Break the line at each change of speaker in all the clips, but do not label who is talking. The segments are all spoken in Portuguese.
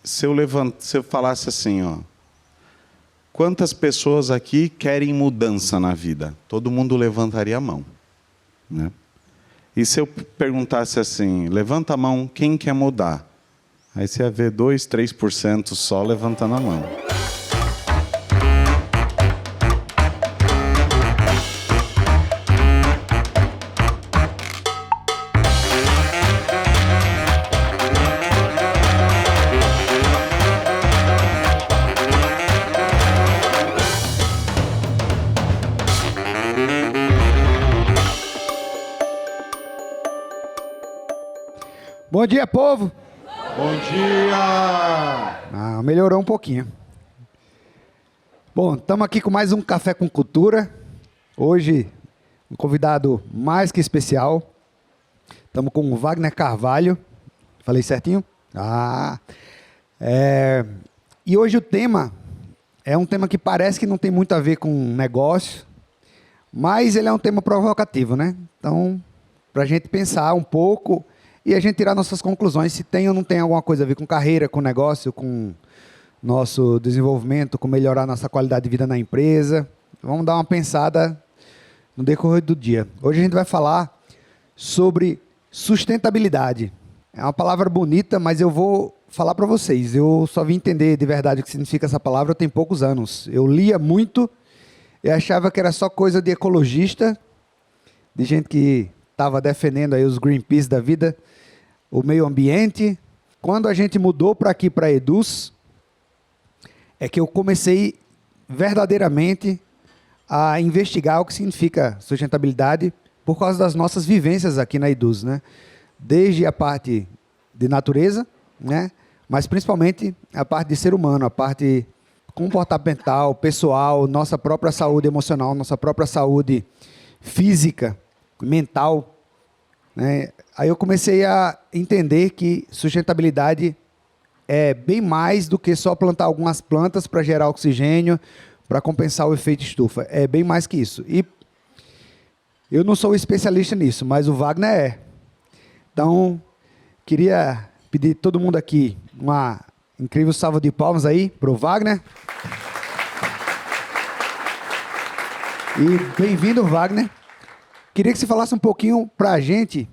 se eu falasse assim, ó, quantas pessoas aqui querem mudança na vida? Todo mundo levantaria a mão, né? E se eu perguntasse assim, levanta a mão, quem quer mudar? Aí você ia ver 2, 3% só levantando a mão.
Bom dia, povo!
Bom dia!
Melhorou um pouquinho. Bom, estamos aqui com mais um Café com Cultura. Hoje, um convidado mais que especial. Estamos com o Wagner Carvalho. Falei certinho? E hoje o tema é um tema que parece que não tem muito a ver com negócio, mas ele é um tema provocativo, né? Então, para a gente pensar um pouco e a gente tirar nossas conclusões, se tem ou não tem alguma coisa a ver com carreira, com negócio, com nosso desenvolvimento, com melhorar nossa qualidade de vida na empresa. Vamos dar uma pensada no decorrer do dia. Hoje a gente vai falar sobre sustentabilidade. É uma palavra bonita, mas eu vou falar para vocês. Eu só vim entender de verdade o que significa essa palavra tem poucos anos. Eu lia muito e achava que era só coisa de ecologista, de gente que estava defendendo aí os Greenpeace da vida, o meio ambiente. Quando a gente mudou para aqui, para a Eduz, é que eu comecei verdadeiramente a investigar o que significa sustentabilidade por causa das nossas vivências aqui na Eduz, né? Desde a parte de natureza, né? Mas principalmente a parte de ser humano, a parte comportamental, pessoal, nossa própria saúde emocional, nossa própria saúde física, mental, né? Aí eu comecei a entender que sustentabilidade é bem mais do que só plantar algumas plantas para gerar oxigênio, para compensar o efeito estufa. É bem mais que isso. E eu não sou especialista nisso, mas o Wagner é. Então, queria pedir a todo mundo aqui uma incrível salva de palmas aí para o Wagner. E bem-vindo, Wagner. Queria que você falasse um pouquinho para a gente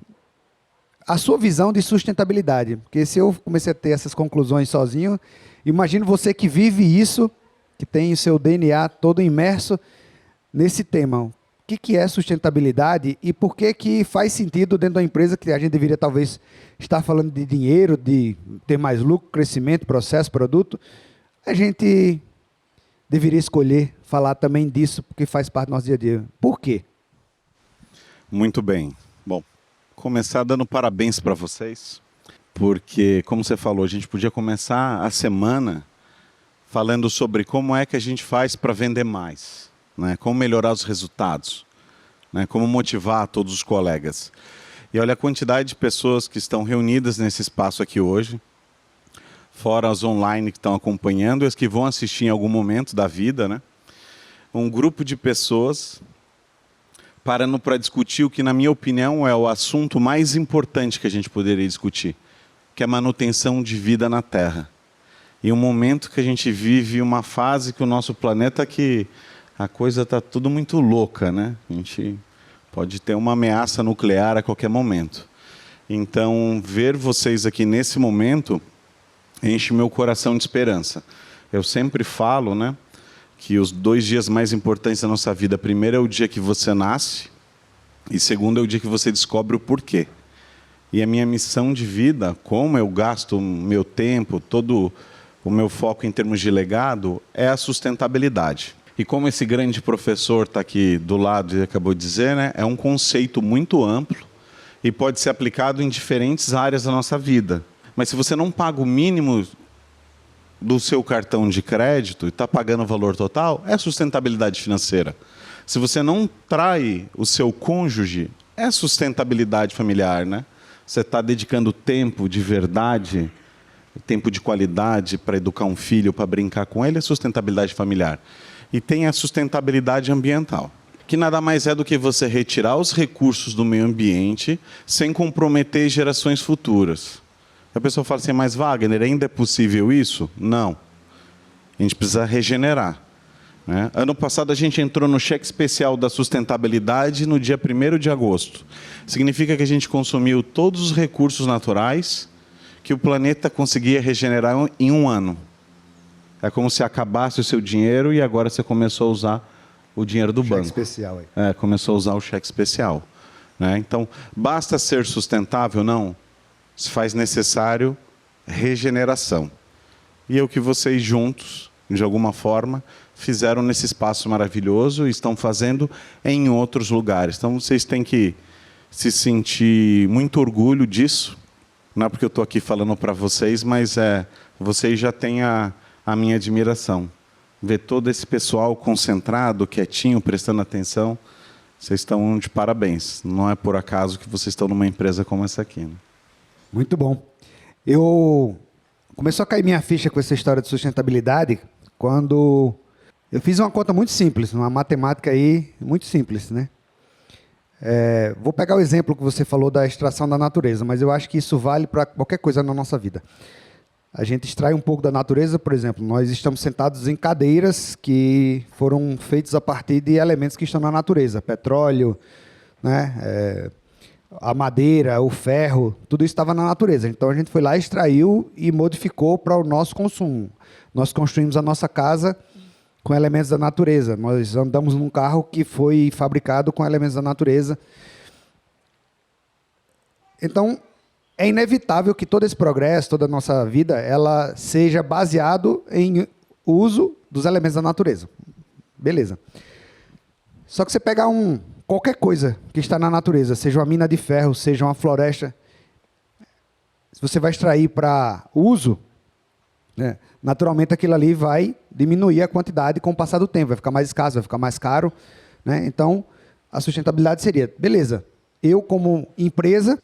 a sua visão de sustentabilidade. Porque se eu comecei a ter essas conclusões sozinho, imagino você que vive isso, que tem o seu DNA todo imerso nesse tema. O que é sustentabilidade e por que faz sentido dentro da empresa que a gente deveria talvez estar falando de dinheiro, de ter mais lucro, crescimento, processo, produto, a gente deveria escolher falar também disso porque faz parte do nosso dia a dia. Por quê?
Muito bem. Bom, começar dando parabéns para vocês, porque, como você falou, a gente podia começar a semana falando sobre como é que a gente faz para vender mais, né? Como melhorar os resultados, né? Como motivar todos os colegas. E olha a quantidade de pessoas que estão reunidas nesse espaço aqui hoje, fora as online que estão acompanhando e as que vão assistir em algum momento da vida, né? Um grupo de pessoas parando para discutir o que, na minha opinião, é o assunto mais importante que a gente poderia discutir, que é a manutenção de vida na Terra. E um momento que a gente vive uma fase que o nosso planeta, que a coisa está tudo muito louca, né? A gente pode ter uma ameaça nuclear a qualquer momento. Então, ver vocês aqui nesse momento enche meu coração de esperança. Eu sempre falo, né, que os 2 dias mais importantes da nossa vida, primeiro é o dia que você nasce e segundo é o dia que você descobre o porquê. E a minha missão de vida, como eu gasto o meu tempo, todo o meu foco em termos de legado, é a sustentabilidade. E como esse grande professor está aqui do lado e acabou de dizer, né, é um conceito muito amplo e pode ser aplicado em diferentes áreas da nossa vida. Mas se você não paga o mínimo do seu cartão de crédito e está pagando o valor total, é sustentabilidade financeira. Se você não trai o seu cônjuge, é sustentabilidade familiar, né? Você está dedicando tempo de verdade, tempo de qualidade para educar um filho, para brincar com ele, é sustentabilidade familiar. E tem a sustentabilidade ambiental, que nada mais é do que você retirar os recursos do meio ambiente sem comprometer gerações futuras. A pessoa fala assim, mas Wagner, ainda é possível isso? Não. A gente precisa regenerar. Né? Ano passado a gente entrou no cheque especial da sustentabilidade no dia 1º de agosto. Significa que a gente consumiu todos os recursos naturais que o planeta conseguia regenerar em um ano. É como se acabasse o seu dinheiro e agora você começou a usar o dinheiro do banco.
Cheque especial aí.
Começou a usar o cheque especial. Né? Então, basta ser sustentável? Não. Se faz necessário regeneração. E é o que vocês juntos, de alguma forma, fizeram nesse espaço maravilhoso e estão fazendo em outros lugares. Então, vocês têm que se sentir muito orgulho disso. Não é porque eu estou aqui falando para vocês, mas vocês já têm a minha admiração. Ver todo esse pessoal concentrado, quietinho, prestando atenção, vocês estão de parabéns. Não é por acaso que vocês estão numa empresa como essa aqui. Né?
Muito bom. Começou a cair minha ficha com essa história de sustentabilidade quando eu fiz uma conta muito simples, uma matemática aí muito simples, né? Vou pegar o exemplo que você falou da extração da natureza, mas eu acho que isso vale para qualquer coisa na nossa vida. A gente extrai um pouco da natureza, por exemplo, nós estamos sentados em cadeiras que foram feitas a partir de elementos que estão na natureza, petróleo, né? A madeira, o ferro, tudo isso estava na natureza. Então a gente foi lá, extraiu e modificou para o nosso consumo. Nós construímos a nossa casa com elementos da natureza. Nós andamos num carro que foi fabricado com elementos da natureza. Então, é inevitável que todo esse progresso, toda a nossa vida, ela seja baseado em uso dos elementos da natureza. Beleza. Só que você pegar qualquer coisa que está na natureza, seja uma mina de ferro, seja uma floresta, se você vai extrair para uso, né, naturalmente aquilo ali vai diminuir a quantidade com o passar do tempo, vai ficar mais escasso, vai ficar mais caro. Né? Então, a sustentabilidade seria, beleza, eu como empresa,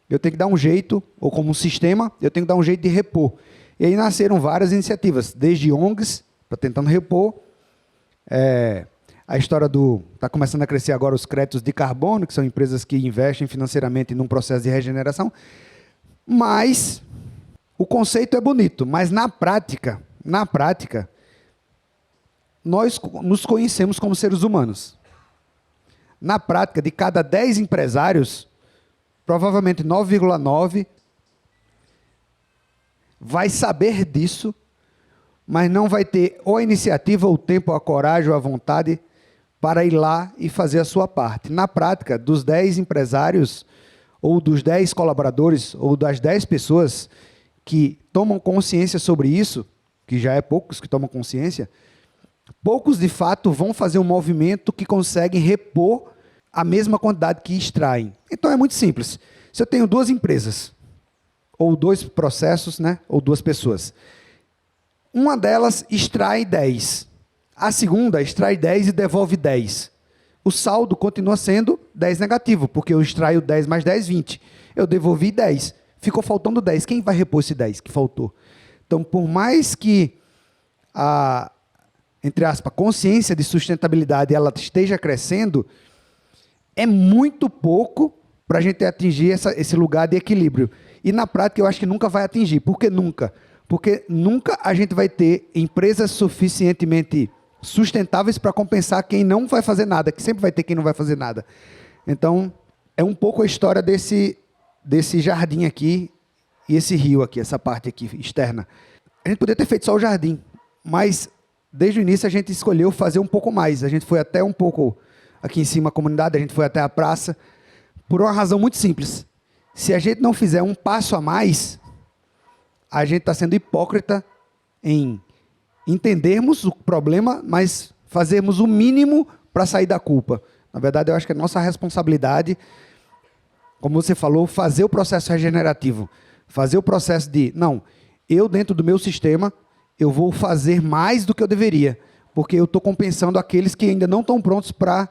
eu tenho que dar um jeito, ou como um sistema, eu tenho que dar um jeito de repor. E aí nasceram várias iniciativas, desde ONGs, para tentando repor, a história está começando a crescer agora os créditos de carbono, que são empresas que investem financeiramente num processo de regeneração, mas o conceito é bonito, mas na prática, nós nos conhecemos como seres humanos. Na prática, de cada 10 empresários, provavelmente 9,9 vai saber disso, mas não vai ter ou a iniciativa, ou o tempo, ou a coragem, ou a vontade para ir lá e fazer a sua parte. Na prática, dos 10 empresários, ou dos 10 colaboradores, ou das 10 pessoas que tomam consciência sobre isso, que já é poucos que tomam consciência, poucos de fato vão fazer um movimento que consegue repor a mesma quantidade que extraem. Então é muito simples. Se eu tenho 2 empresas, ou 2 processos, né, ou 2 pessoas, uma delas extrai 10, a segunda extrai 10 e devolve 10. O saldo continua sendo 10 negativo, porque eu extraio 10 mais 10, 20. Eu devolvi 10. Ficou faltando 10. Quem vai repor esse 10 que faltou? Então, por mais que a, entre aspas, consciência de sustentabilidade ela esteja crescendo, é muito pouco para a gente atingir esse lugar de equilíbrio. E na prática eu acho que nunca vai atingir. Por que nunca? Porque nunca a gente vai ter empresas suficientemente sustentáveis para compensar quem não vai fazer nada, que sempre vai ter quem não vai fazer nada. Então, é um pouco a história desse jardim aqui e esse rio aqui, essa parte aqui externa. A gente poderia ter feito só o jardim, mas desde o início a gente escolheu fazer um pouco mais. A gente foi até um pouco aqui em cima a comunidade, a gente foi até a praça, por uma razão muito simples. Se a gente não fizer um passo a mais, a gente está sendo hipócrita em entendermos o problema, mas fazermos o mínimo para sair da culpa. Na verdade, eu acho que é nossa responsabilidade, como você falou, fazer o processo regenerativo. Fazer o processo de, não, eu dentro do meu sistema, eu vou fazer mais do que eu deveria, porque eu estou compensando aqueles que ainda não estão prontos para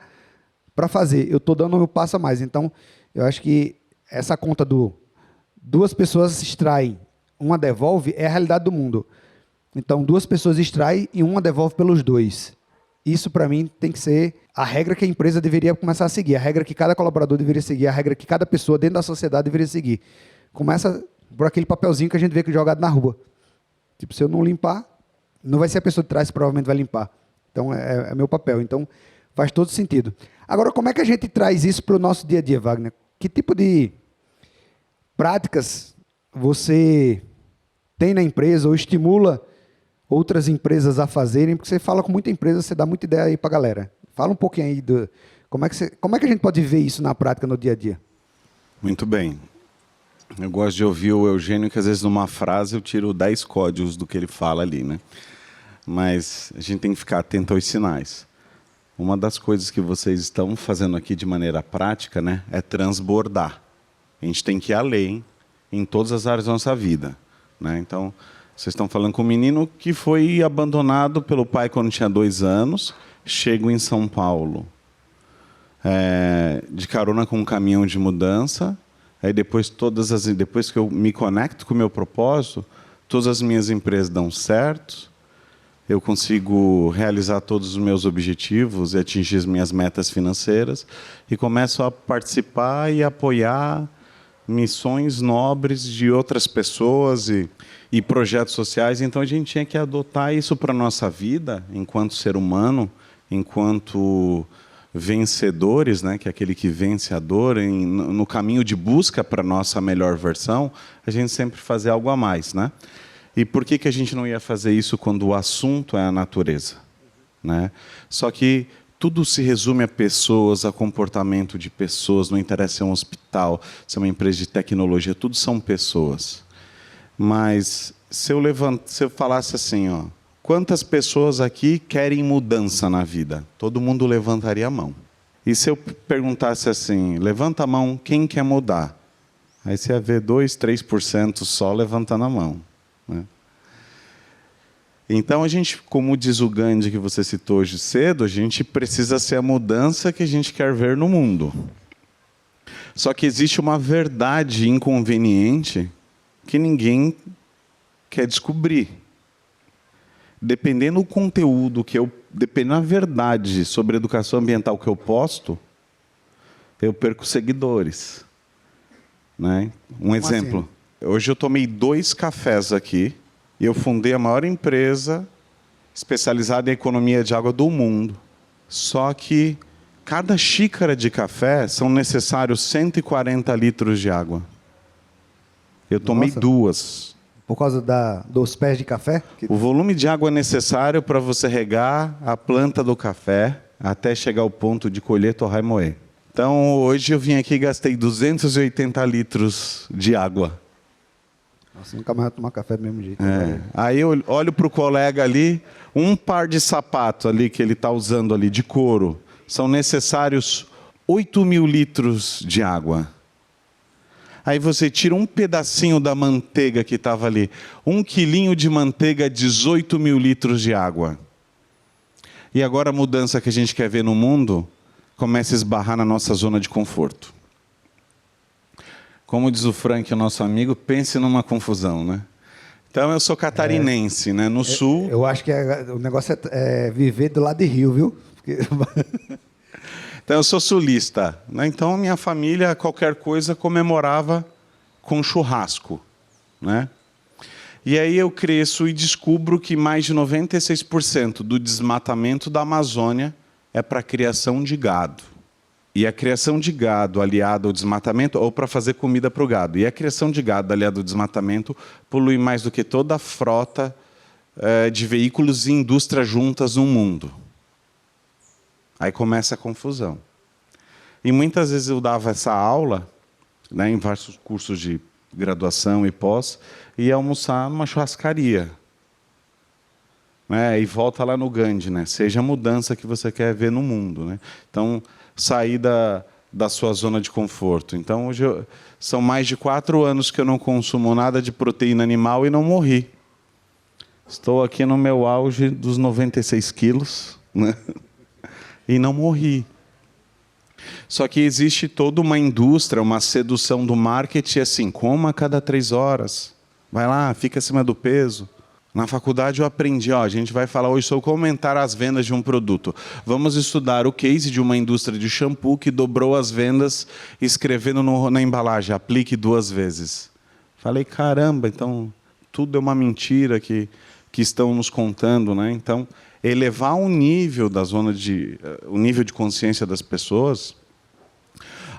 fazer. Eu estou dando o meu passo a mais. Então, eu acho que essa conta do 2 pessoas extraem, uma devolve, é a realidade do mundo. Então, 2 pessoas extraem e uma devolve pelos 2. Isso, para mim, tem que ser a regra que a empresa deveria começar a seguir, a regra que cada colaborador deveria seguir, a regra que cada pessoa dentro da sociedade deveria seguir. Começa por aquele papelzinho que a gente vê que é jogado na rua. Tipo, se eu não limpar, não vai ser a pessoa de trás que provavelmente vai limpar. Então, é meu papel. Então, faz todo sentido. Agora, como é que a gente traz isso para o nosso dia a dia, Wagner? Que tipo de práticas você tem na empresa ou estimula outras empresas a fazerem? Porque você fala com muita empresa, você dá muita ideia aí para a galera. Fala um pouquinho aí do como é que a gente pode ver isso na prática, no dia a dia?
Muito bem. Eu gosto de ouvir o Eugênio, que às vezes numa frase eu tiro 10 códigos do que ele fala ali, né? Mas a gente tem que ficar atento aos sinais. Uma das coisas que vocês estão fazendo aqui de maneira prática, né, é transbordar. A gente tem que ir além em todas as áreas da nossa vida, né? Então, vocês estão falando com um menino que foi abandonado pelo pai quando tinha 2 anos, chego em São Paulo, de carona com um caminhão de mudança. Aí depois que eu me conecto com o meu propósito, todas as minhas empresas dão certo, eu consigo realizar todos os meus objetivos e atingir as minhas metas financeiras e começo a participar e apoiar missões nobres de outras pessoas e projetos sociais. Então a gente tinha que adotar isso para a nossa vida enquanto ser humano, enquanto vencedores, né, que é aquele que vence a dor, no caminho de busca para a nossa melhor versão, a gente sempre fazer algo a mais, né? E por que a gente não ia fazer isso quando o assunto é a natureza, né? Só que tudo se resume a pessoas, a comportamento de pessoas, não interessa se é um hospital, se é uma empresa de tecnologia, tudo são pessoas. Mas se eu falasse assim, ó, quantas pessoas aqui querem mudança na vida? Todo mundo levantaria a mão. E se eu perguntasse assim, levanta a mão, quem quer mudar? Aí você ia ver 2, 3% só levantando a mão, né? Então, a gente, como diz o Gandhi que você citou hoje cedo, a gente precisa ser a mudança que a gente quer ver no mundo. Só que existe uma verdade inconveniente que ninguém quer descobrir. Dependendo do conteúdo dependendo da verdade sobre educação ambiental que eu posto, eu perco seguidores, né? Um exemplo. Hoje eu tomei 2 cafés aqui e eu fundei a maior empresa especializada em economia de água do mundo. Só que cada xícara de café são necessários 140 litros de água. Eu tomei 2.
Por causa dos pés de café?
O volume de água necessário para você regar a planta do café até chegar ao ponto de colher, torrar e moer. Então, hoje eu vim aqui e gastei 280 litros de água.
Nossa, nunca mais vai tomar café do mesmo jeito.
Aí eu olho para o colega ali, um par de sapatos ali que ele está usando ali, de couro, são necessários 8.000 litros de água. Aí você tira um pedacinho da manteiga que estava ali, 1 quilinho de manteiga, 18.000 litros de água. E agora a mudança que a gente quer ver no mundo começa a esbarrar na nossa zona de conforto. Como diz o Frank, o nosso amigo, pense numa confusão, né? Então, eu sou catarinense, né? No sul...
Eu acho que o negócio é viver do lado de Rio, viu? Porque...
Então, eu sou sulista, né? Então, minha família, qualquer coisa, comemorava com churrasco, né? E aí eu cresço e descubro que mais de 96% do desmatamento da Amazônia é para a criação de gado. E a criação de gado aliada ao desmatamento, ou para fazer comida para o gado. E a criação de gado aliada ao desmatamento polui mais do que toda a frota de veículos e indústria juntas no mundo. Aí começa a confusão. E muitas vezes eu dava essa aula, né, em vários cursos de graduação e pós, e ia almoçar numa churrascaria. Né, e volta lá no Gandhi, né? Seja a mudança que você quer ver no mundo, né? Então, sair da sua zona de conforto. Então, hoje são mais de 4 anos que eu não consumo nada de proteína animal e não morri. Estou aqui no meu auge dos 96 quilos, né? E não morri. Só que existe toda uma indústria, uma sedução do marketing, assim, coma a cada 3 horas. Vai lá, fica acima do peso. Na faculdade eu aprendi, a gente vai falar hoje sobre como aumentar as vendas de um produto. Vamos estudar o case de uma indústria de shampoo que dobrou as vendas escrevendo na embalagem, aplique 2 vezes. Falei, caramba, então tudo é uma mentira que estão nos contando, né? Então, elevar o nível o nível de consciência das pessoas,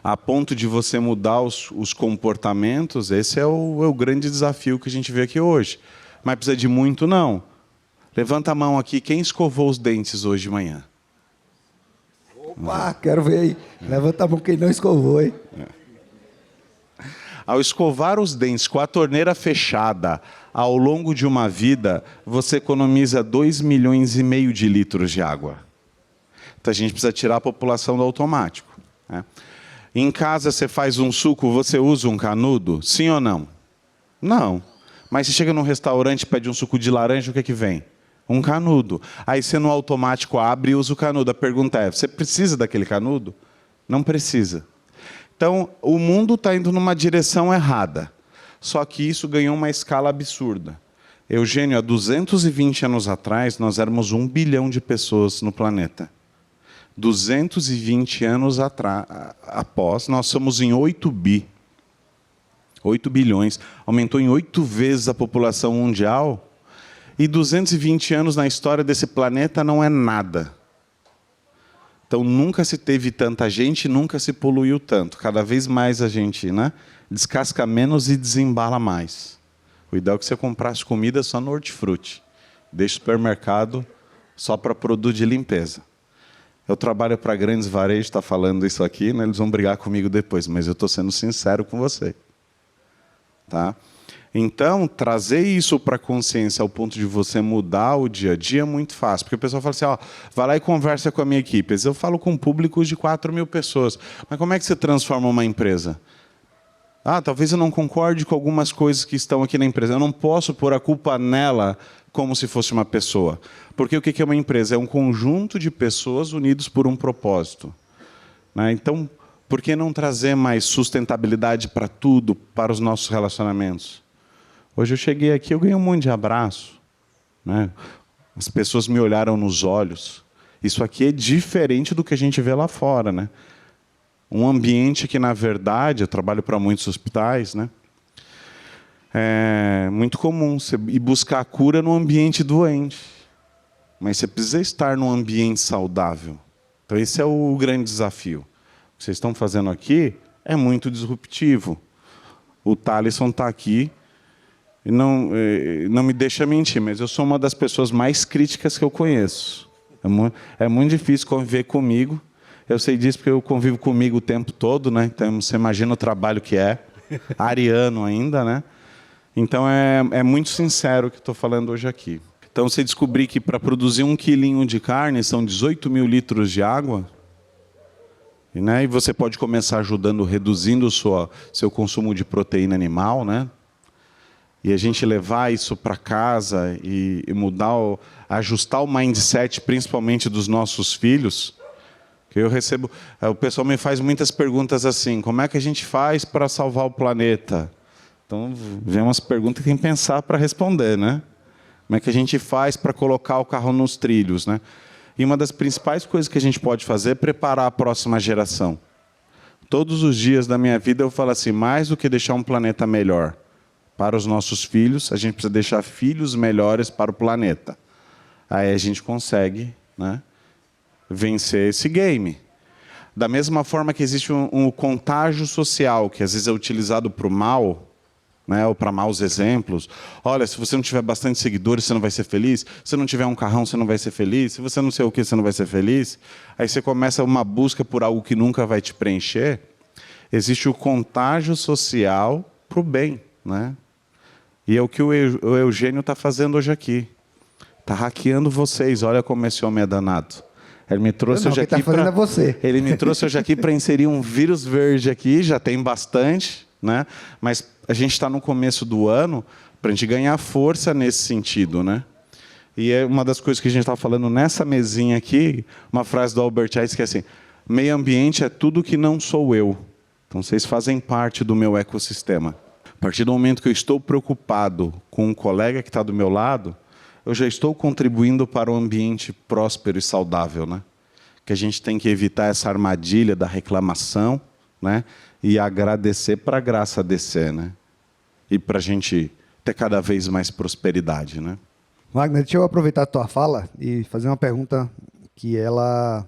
a ponto de você mudar os comportamentos, esse é o grande desafio que a gente vê aqui hoje. Mas precisa de muito, não. Levanta a mão aqui, quem escovou os dentes hoje de manhã?
Opa, quero ver aí. Levanta a mão quem não escovou, hein?
Ao escovar os dentes com a torneira fechada ao longo de uma vida, você economiza 2,5 milhões de litros de água. Então a gente precisa tirar a população do automático, né? Em casa você faz um suco, você usa um canudo? Sim ou não? Não. Mas você chega num restaurante e pede um suco de laranja, o que vem? Um canudo. Aí você no automático abre e usa o canudo. A pergunta é, você precisa daquele canudo? Não precisa. Então, o mundo está indo numa direção errada. Só que isso ganhou uma escala absurda. Eugênio, há 220 anos atrás, nós éramos 1 bilhão de pessoas no planeta. 220 anos após, nós somos em 8 bi. 8 bilhões. Aumentou em 8 vezes a população mundial. E 220 anos na história desse planeta não é nada. Então, nunca se teve tanta gente, nunca se poluiu tanto. Cada vez mais a gente, né, descasca menos e desembala mais. O ideal é que você comprasse comida só no hortifruti. Deixa o supermercado só para produto de limpeza. Eu trabalho para grandes varejos, está falando isso aqui, né, eles vão brigar comigo depois, mas eu estou sendo sincero com você. Tá? Então, trazer isso para a consciência ao ponto de você mudar o dia a dia é muito fácil. Porque o pessoal fala assim, ó, vai lá e conversa com a minha equipe. Eu falo com públicos de 4 mil pessoas. Mas como é que você transforma uma empresa? Ah, talvez eu não concorde com algumas coisas que estão aqui na empresa. Eu não posso pôr a culpa nela como se fosse uma pessoa. Porque o que é uma empresa? É um conjunto de pessoas unidos por um propósito. Né? Então, por que não trazer mais sustentabilidade para tudo, para os nossos relacionamentos? Hoje eu cheguei aqui, eu ganhei um monte de abraço, né? As pessoas me olharam nos olhos. Isso aqui é diferente do que a gente vê lá fora, né? Um ambiente que, na verdade, eu trabalho para muitos hospitais, né? É muito comum você ir buscar a cura no ambiente doente. Mas você precisa estar num ambiente saudável. Então, esse é o grande desafio. O que vocês estão fazendo aqui é muito disruptivo. O Thaleson está aqui. E não me deixa mentir, mas eu sou uma das pessoas mais críticas que eu conheço. É muito difícil conviver comigo. Eu sei disso porque eu convivo comigo o tempo todo, né? Então você imagina o trabalho que é. Ariano ainda, né? Então é muito sincero o que estou falando hoje aqui. Então você descobrir que para produzir 1 quilinho de carne são 18 mil litros de água. Né? E você pode começar ajudando, reduzindo o seu consumo de proteína animal, né? E a gente levar isso para casa e mudar, ajustar o mindset, principalmente dos nossos filhos. Que eu recebo, o pessoal me faz muitas perguntas assim: como é que a gente faz para salvar o planeta? Então, vem umas perguntas que tem que pensar para responder, né? Como é que a gente faz para colocar o carro nos trilhos, né? E uma das principais coisas que a gente pode fazer é preparar a próxima geração. Todos os dias da minha vida eu falo assim: mais do que deixar um planeta melhor para os nossos filhos, a gente precisa deixar filhos melhores para o planeta. Aí a gente consegue, né, vencer esse game. Da mesma forma que existe um contágio social, que às vezes é utilizado para o mal, né, ou para maus exemplos. Olha, se você não tiver bastante seguidores, você não vai ser feliz. Se não tiver um carrão, você não vai ser feliz. Se você não sei o que, você não vai ser feliz. Aí você começa uma busca por algo que nunca vai te preencher. Existe o contágio social para o bem, né? E é o que o Eugênio está fazendo hoje aqui. Está hackeando vocês. Olha como esse homem é danado. Ele me trouxe hoje aqui para Ele me trouxe hoje aqui para inserir um vírus verde aqui. Já tem bastante, né? Mas a gente está no começo do ano para a gente ganhar força nesse sentido, né? E é uma das coisas que a gente está falando nessa mesinha aqui, uma frase do Albert Einstein que é assim: meio ambiente é tudo que não sou eu. Então vocês fazem parte do meu ecossistema. A partir do momento que eu estou preocupado com um colega que está do meu lado, eu já estou contribuindo para um ambiente próspero e saudável, né? Que a gente tem que evitar essa armadilha da reclamação, né? E agradecer para a graça descer, né? e para a gente ter cada vez mais prosperidade, né?
Wagner, deixa eu aproveitar a tua fala e fazer uma pergunta que ela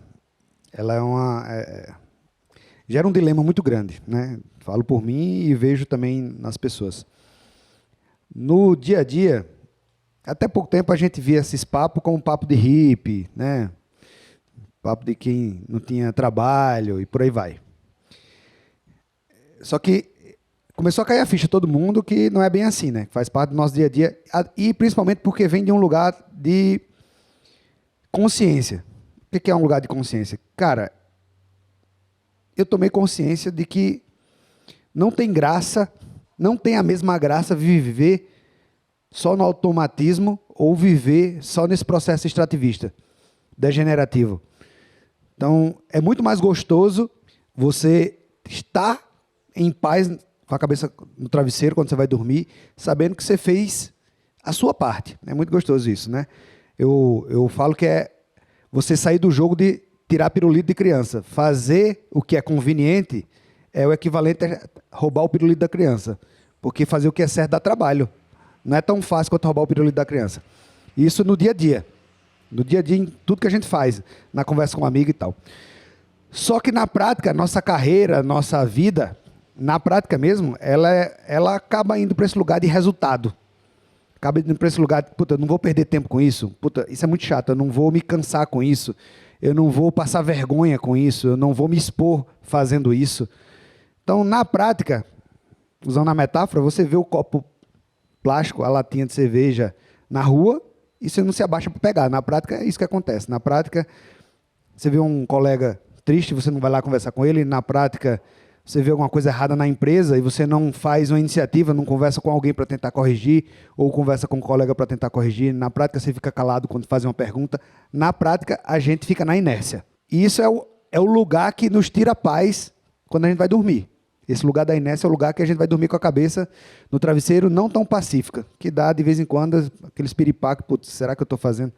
gera um dilema muito grande, né? Falo por mim e vejo também nas pessoas. No dia a dia, até pouco tempo a gente via esses papos como um papo de hippie, né? Papo de quem não tinha trabalho e por aí vai. Só que começou a cair a ficha todo mundo que não é bem assim, né? Faz parte do nosso dia a dia e principalmente porque vem de um lugar de consciência. O que é um lugar de consciência? Cara, eu tomei consciência de que não tem graça, não tem a mesma graça viver só no automatismo ou viver só nesse processo extrativista, degenerativo. Então, é muito mais gostoso você estar em paz, com a cabeça no travesseiro quando você vai dormir, sabendo que você fez a sua parte. É muito gostoso isso, né? Eu falo que é você sair do jogo de tirar pirulito de criança. Fazer o que é conveniente é o equivalente a roubar o pirulito da criança. Porque fazer o que é certo dá trabalho. Não é tão fácil quanto roubar o pirulito da criança. Isso no dia a dia. No dia a dia, em tudo que a gente faz, na conversa com um amigo e tal. Só que na prática, nossa carreira, nossa vida, na prática mesmo, ela acaba indo para esse lugar de resultado. Acaba indo para esse lugar de, puta, eu não vou perder tempo com isso. Puta, isso é muito chato, eu não vou me cansar com isso. Eu não vou passar vergonha com isso. Eu não vou me expor fazendo isso. Então, na prática, usando a metáfora, você vê o copo plástico, a latinha de cerveja na rua e você não se abaixa para pegar. Na prática, é isso que acontece. Na prática, você vê um colega triste, você não vai lá conversar com ele. Na prática, você vê alguma coisa errada na empresa e você não faz uma iniciativa, não conversa com alguém para tentar corrigir ou conversa com um colega para tentar corrigir. Na prática, você fica calado quando faz uma pergunta. Na prática, a gente fica na inércia. E isso é o lugar que nos tira a paz quando a gente vai dormir. Esse lugar da inércia é o lugar que a gente vai dormir com a cabeça no travesseiro não tão pacífica, que dá, de vez em quando, aqueles piripacos, putz, será que eu estou fazendo?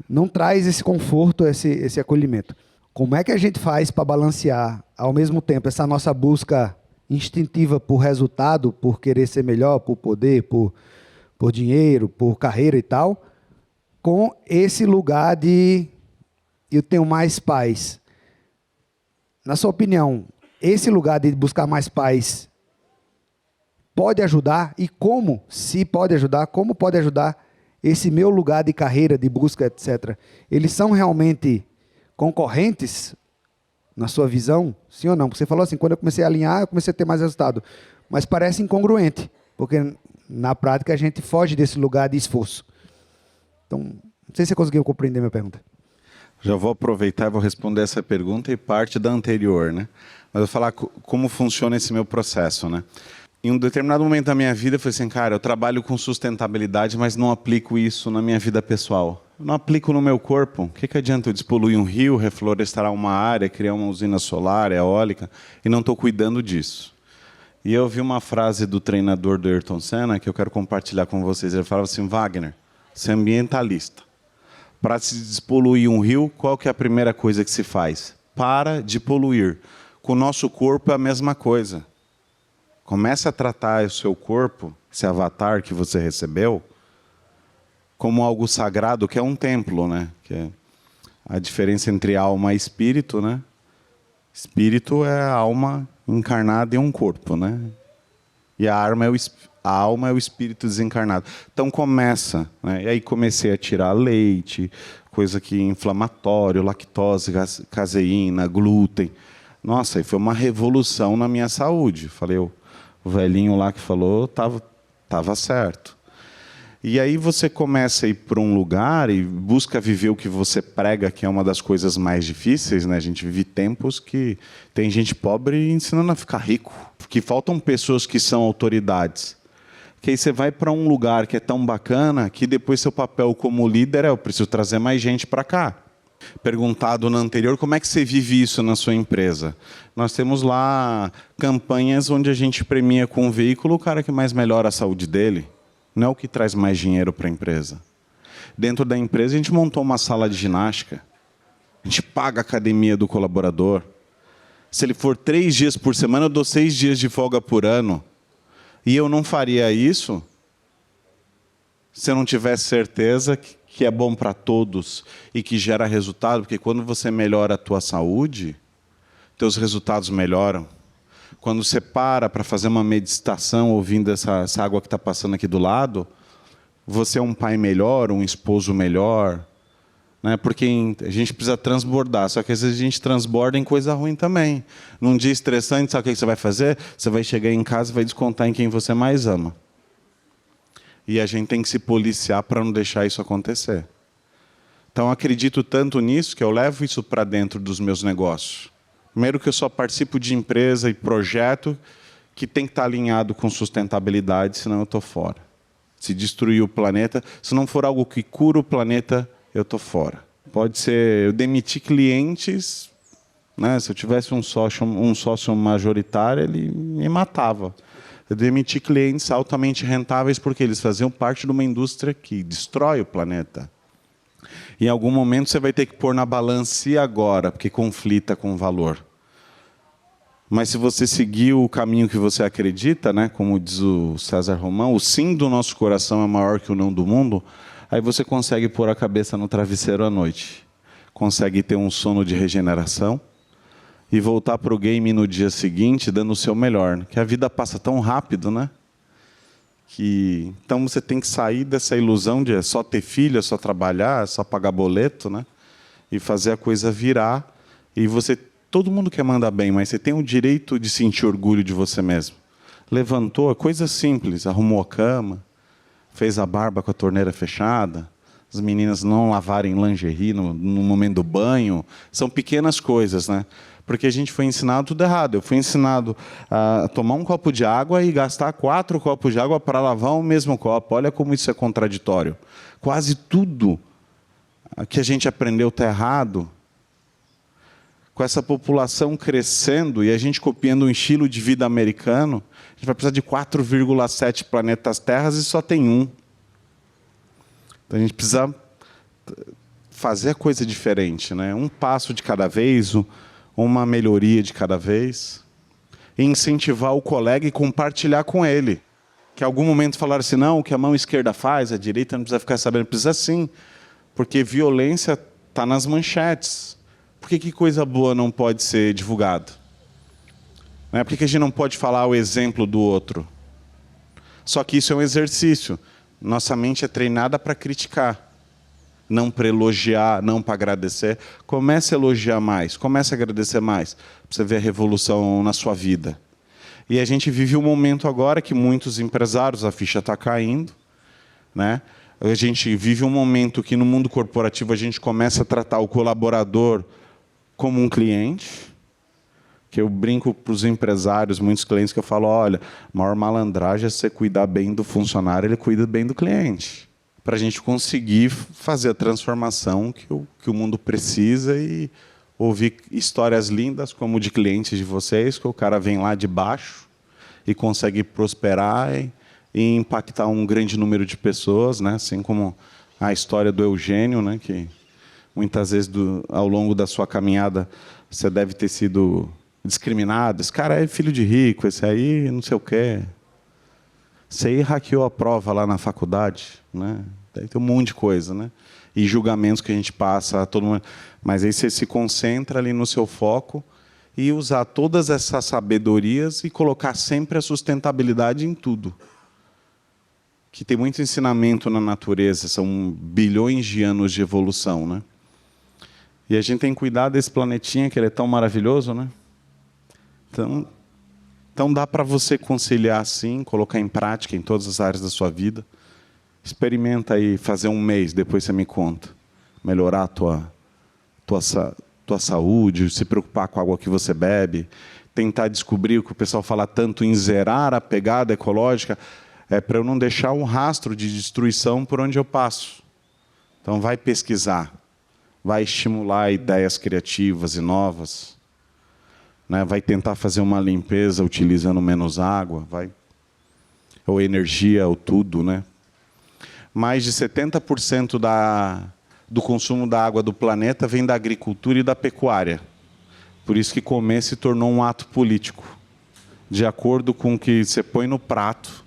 Não traz esse conforto, esse acolhimento. Como é que a gente faz para balancear, ao mesmo tempo, essa nossa busca instintiva por resultado, por querer ser melhor, por poder, por dinheiro, por carreira e tal, com esse lugar de eu tenho mais paz? Na sua opinião, esse lugar de buscar mais paz pode ajudar? E como, se pode ajudar, como pode ajudar esse meu lugar de carreira, de busca, etc. Eles são realmente concorrentes na sua visão? Sim ou não? Porque você falou assim, quando eu comecei a alinhar, eu comecei a ter mais resultado. Mas parece incongruente, porque na prática a gente foge desse lugar de esforço. Então, não sei se você conseguiu compreender minha pergunta.
Já vou aproveitar e vou responder essa pergunta e parte da anterior, né? Mas eu vou falar como funciona esse meu processo, né? Em um determinado momento da minha vida, eu falei assim, cara, eu trabalho com sustentabilidade, mas não aplico isso na minha vida pessoal. Eu não aplico no meu corpo. O que adianta eu despoluir um rio, reflorestar uma área, criar uma usina solar, eólica, e não estou cuidando disso? E eu vi uma frase do treinador do Ayrton Senna, que eu quero compartilhar com vocês. Ele falava assim, Wagner, você é ambientalista. Para se despoluir um rio, qual que é a primeira coisa que se faz? Para de poluir. Com o nosso corpo é a mesma coisa. Comece a tratar o seu corpo, esse avatar que você recebeu, como algo sagrado, que é um templo, né? Que é a diferença entre alma e espírito, né? Espírito é a alma encarnada em um corpo, né? E a alma é o espírito desencarnado. Então começa, né? E aí comecei a tirar leite, coisa que inflamatório, lactose, caseína, glúten. Nossa, e foi uma revolução na minha saúde. Falei, o velhinho lá que falou estava certo. E aí você começa a ir para um lugar e busca viver o que você prega, que é uma das coisas mais difíceis, né? A gente vive tempos que tem gente pobre ensinando a ficar rico, que faltam pessoas que são autoridades. Que aí você vai para um lugar que é tão bacana que depois seu papel como líder é eu preciso trazer mais gente para cá. Perguntado no anterior, como é que você vive isso na sua empresa? Nós temos lá campanhas onde a gente premia com um veículo o cara que mais melhora a saúde dele. Não é o que traz mais dinheiro para a empresa. Dentro da empresa, a gente montou uma sala de ginástica. A gente paga a academia do colaborador. Se ele for 3 dias por semana, eu dou 6 dias de folga por ano. E eu não faria isso se eu não tivesse certeza que é bom para todos e que gera resultado, porque quando você melhora a tua saúde, teus resultados melhoram. Quando você para fazer uma meditação ouvindo essa água que está passando aqui do lado, você é um pai melhor, um esposo melhor, né? Porque a gente precisa transbordar, só que às vezes a gente transborda em coisa ruim também. Num dia estressante, sabe o que você vai fazer? Você vai chegar em casa e vai descontar em quem você mais ama. E a gente tem que se policiar para não deixar isso acontecer. Então, eu acredito tanto nisso que eu levo isso para dentro dos meus negócios. Primeiro que eu só participo de empresa e projeto que tem que estar alinhado com sustentabilidade, senão eu estou fora. Se destruir o planeta, se não for algo que cura o planeta, eu estou fora. Pode ser, eu demiti clientes, né? Se eu tivesse um sócio majoritário, ele me matava. Eu demiti clientes altamente rentáveis porque eles faziam parte de uma indústria que destrói o planeta. Em algum momento você vai ter que pôr na balança e agora, porque conflita com o valor. Mas se você seguir o caminho que você acredita, né, como diz o César Romão, o sim do nosso coração é maior que o não do mundo, aí você consegue pôr a cabeça no travesseiro à noite. Consegue ter um sono de regeneração e voltar para o game no dia seguinte dando o seu melhor. Que a vida passa tão rápido, né? Então você tem que sair dessa ilusão de só ter filho, só trabalhar, só pagar boleto, né? E fazer a coisa virar. E todo mundo quer mandar bem, mas você tem o direito de sentir orgulho de você mesmo. Levantou, coisa simples, arrumou a cama, fez a barba com a torneira fechada, as meninas não lavarem lingerie no momento do banho. São pequenas coisas, né? Porque a gente foi ensinado tudo errado. Eu fui ensinado a tomar um copo de água e gastar 4 copos de água para lavar o mesmo copo. Olha como isso é contraditório. Quase tudo que a gente aprendeu está errado. Com essa população crescendo e a gente copiando um estilo de vida americano, a gente vai precisar de 4,7 planetas Terras e só tem um. Então a gente precisa fazer a coisa diferente, né? Um passo de cada vez, uma melhoria de cada vez, e incentivar o colega e compartilhar com ele. Que em algum momento falaram assim, não, o que a mão esquerda faz, a direita não precisa ficar sabendo. Precisa sim, porque violência está nas manchetes. Por que coisa boa não pode ser divulgada? Por que a gente não pode falar o exemplo do outro? Só que isso é um exercício. Nossa mente é treinada para criticar. Não para elogiar, não para agradecer. Comece a elogiar mais, comece a agradecer mais, para você ver a revolução na sua vida. E a gente vive um momento agora que muitos empresários, a ficha está caindo, né? A gente vive um momento que no mundo corporativo a gente começa a tratar o colaborador como um cliente, que eu brinco para os empresários, muitos clientes, que eu falo, olha, a maior malandragem é você cuidar bem do funcionário, ele cuida bem do cliente. Para a gente conseguir fazer a transformação que o mundo precisa e ouvir histórias lindas como de clientes de vocês, que o cara vem lá de baixo e consegue prosperar e impactar um grande número de pessoas, né? Assim como a história do Eugênio, né? Que muitas vezes ao longo da sua caminhada você deve ter sido discriminado. Esse cara é filho de rico, esse aí não sei o quê. Você aí hackeou a prova lá na faculdade, né? Daí tem um monte de coisa, né? E julgamentos que a gente passa a todo mundo. Mas aí você se concentra ali no seu foco e usar todas essas sabedorias e colocar sempre a sustentabilidade em tudo. Que tem muito ensinamento na natureza, são bilhões de anos de evolução, né? E a gente tem que cuidar desse planetinha, que ele é tão maravilhoso, né? Então dá para você conciliar assim, colocar em prática em todas as áreas da sua vida. Experimenta aí fazer um mês, depois você me conta. Melhorar a tua saúde, se preocupar com a água que você bebe, tentar descobrir o que o pessoal fala tanto em zerar a pegada ecológica, é para eu não deixar um rastro de destruição por onde eu passo. Então vai pesquisar, vai estimular ideias criativas e novas. Né, vai tentar fazer uma limpeza utilizando menos água, ou energia, ou tudo. Né? Mais de 70% do consumo da água do planeta vem da agricultura e da pecuária. Por isso que comer se tornou um ato político. de acordo com o que você põe no prato,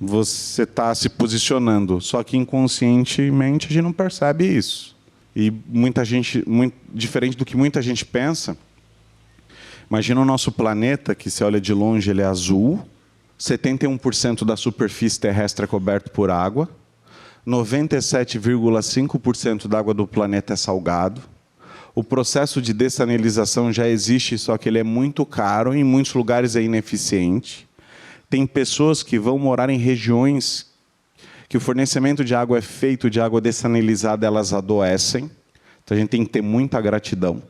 você está se posicionando. Só que inconscientemente a gente não percebe isso. E muita gente, diferente do que muita gente pensa, imagina o nosso planeta, que se olha de longe ele é azul, 71% da superfície terrestre é coberto por água, 97,5% da água do planeta é salgado. O processo de dessalinização já existe, só que ele é muito caro, em muitos lugares é ineficiente. Tem pessoas que vão morar em regiões que o fornecimento de água é feito de água dessalinizada, elas adoecem. Então a gente tem que ter muita gratidão,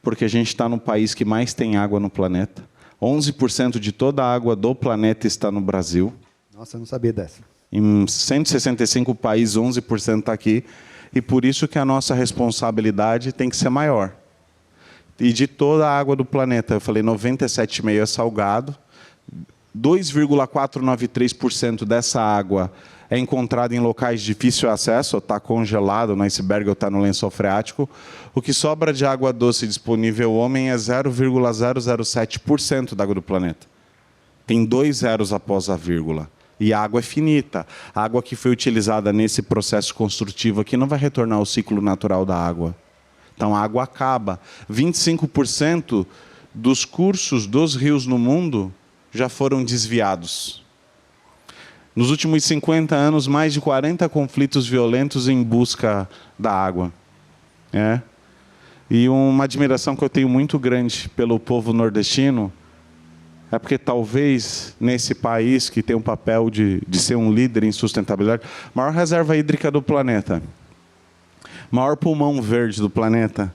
porque a gente está no país que mais tem água no planeta. 11% de toda a água do planeta está no Brasil.
Nossa, eu não sabia dessa.
Em 165 países, 11% está aqui. E por isso que a nossa responsabilidade tem que ser maior. E de toda a água do planeta, eu falei 97,5% é salgado, 2,493% dessa água é encontrada em locais de difícil acesso, ou está congelado no iceberg ou está no lençol freático. O que sobra de água doce disponível ao homem é 0,007% da água do planeta. Tem 2 zeros após a vírgula. E a água é finita. A água que foi utilizada nesse processo construtivo aqui não vai retornar ao ciclo natural da água. Então a água acaba. 25% dos cursos dos rios no mundo já foram desviados. Nos últimos 50 anos, mais de 40 conflitos violentos em busca da água. E uma admiração que eu tenho muito grande pelo povo nordestino é porque talvez nesse país que tem um papel de ser um líder em sustentabilidade, maior reserva hídrica do planeta, maior pulmão verde do planeta,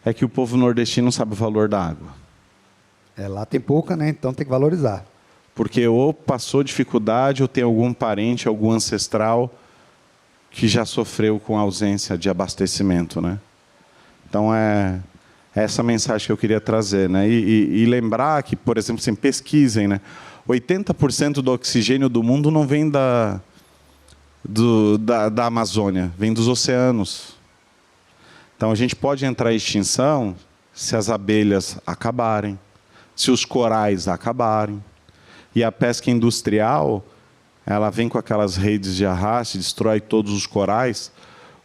é que o povo nordestino sabe o valor da água.
Lá tem pouca, né? Então tem que valorizar.
Porque ou passou dificuldade, ou tem algum parente, algum ancestral que já sofreu com a ausência de abastecimento, né? Então é essa mensagem que eu queria trazer, né? E lembrar que, por exemplo, assim, pesquisem, né? 80% do oxigênio do mundo não vem da Amazônia, vem dos oceanos. Então a gente pode entrar em extinção se as abelhas acabarem, se os corais acabarem. E a pesca industrial, ela vem com aquelas redes de arraste, destrói todos os corais.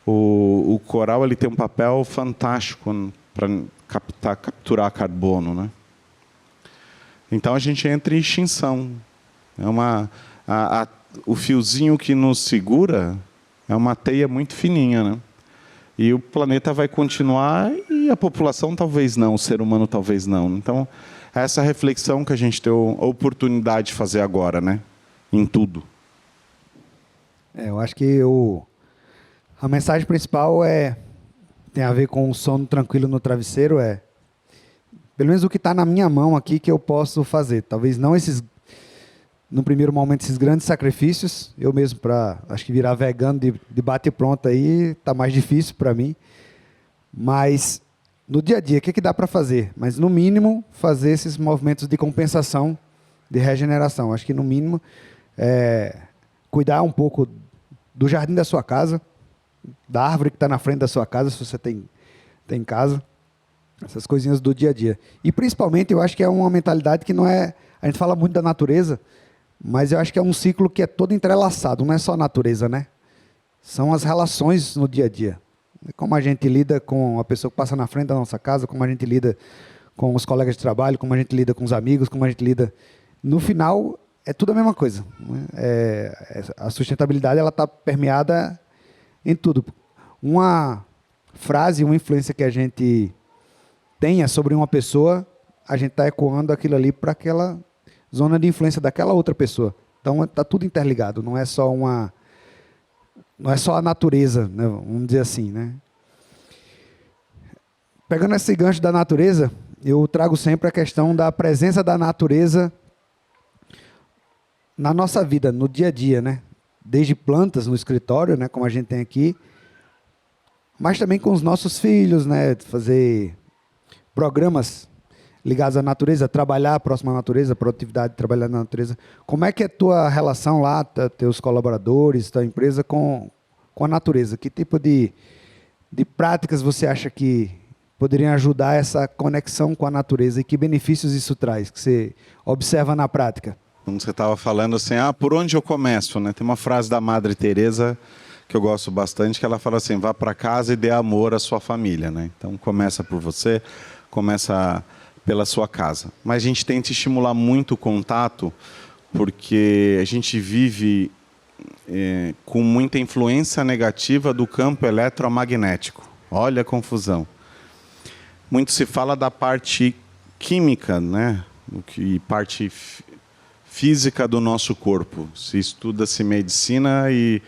O coral ele tem um papel fantástico para capturar carbono, né? Então a gente entra em extinção. O fiozinho que nos segura é uma teia muito fininha, né? E o planeta vai continuar e a população talvez não, o ser humano talvez não. Então, essa reflexão que a gente tem a oportunidade de fazer agora, né? Em tudo.
Eu acho que a mensagem principal tem a ver com o sono tranquilo no travesseiro, pelo menos o que está na minha mão aqui que eu posso fazer. Talvez não no primeiro momento, esses grandes sacrifícios. Eu mesmo, acho que virar vegano de bate pronto aí, está mais difícil para mim. Mas no dia a dia, o que dá para fazer? Mas no mínimo, fazer esses movimentos de compensação, de regeneração. Acho que no mínimo, cuidar um pouco do jardim da sua casa, da árvore que está na frente da sua casa, se você tem casa. Essas coisinhas do dia a dia. E principalmente, eu acho que é uma mentalidade que não é... A gente fala muito da natureza, mas eu acho que é um ciclo que é todo entrelaçado, não é só a natureza, né? São as relações no dia a dia. Como a gente lida com a pessoa que passa na frente da nossa casa, como a gente lida com os colegas de trabalho, como a gente lida com os amigos, como a gente lida... No final, é tudo a mesma coisa. A sustentabilidade está permeada em tudo. Uma frase, uma influência que a gente tenha sobre uma pessoa, a gente está ecoando aquilo ali para aquela zona de influência daquela outra pessoa. Então está tudo interligado, não é só a natureza, né? Vamos dizer assim, né? Pegando esse gancho da natureza, eu trago sempre a questão da presença da natureza na nossa vida, no dia a dia, né? Desde plantas no escritório, né, como a gente tem aqui, mas também com os nossos filhos, né, fazer programas ligados à natureza, trabalhar próximo à natureza, produtividade, trabalhar na natureza. Como é que é a tua relação lá, teus colaboradores, tua empresa com a natureza? Que tipo de práticas você acha que poderiam ajudar essa conexão com a natureza e que benefícios isso traz, que você observa na prática?
Como você estava falando assim, por onde eu começo, né? Tem uma frase da Madre Teresa que eu gosto bastante, que ela fala assim, vá para casa e dê amor à sua família, né? Então começa por você, começa pela sua casa. Mas a gente tenta estimular muito o contato, porque a gente vive com muita influência negativa do campo eletromagnético. Olha a confusão. Muito se fala da parte química, né? Parte física do nosso corpo. Se estuda-se medicina e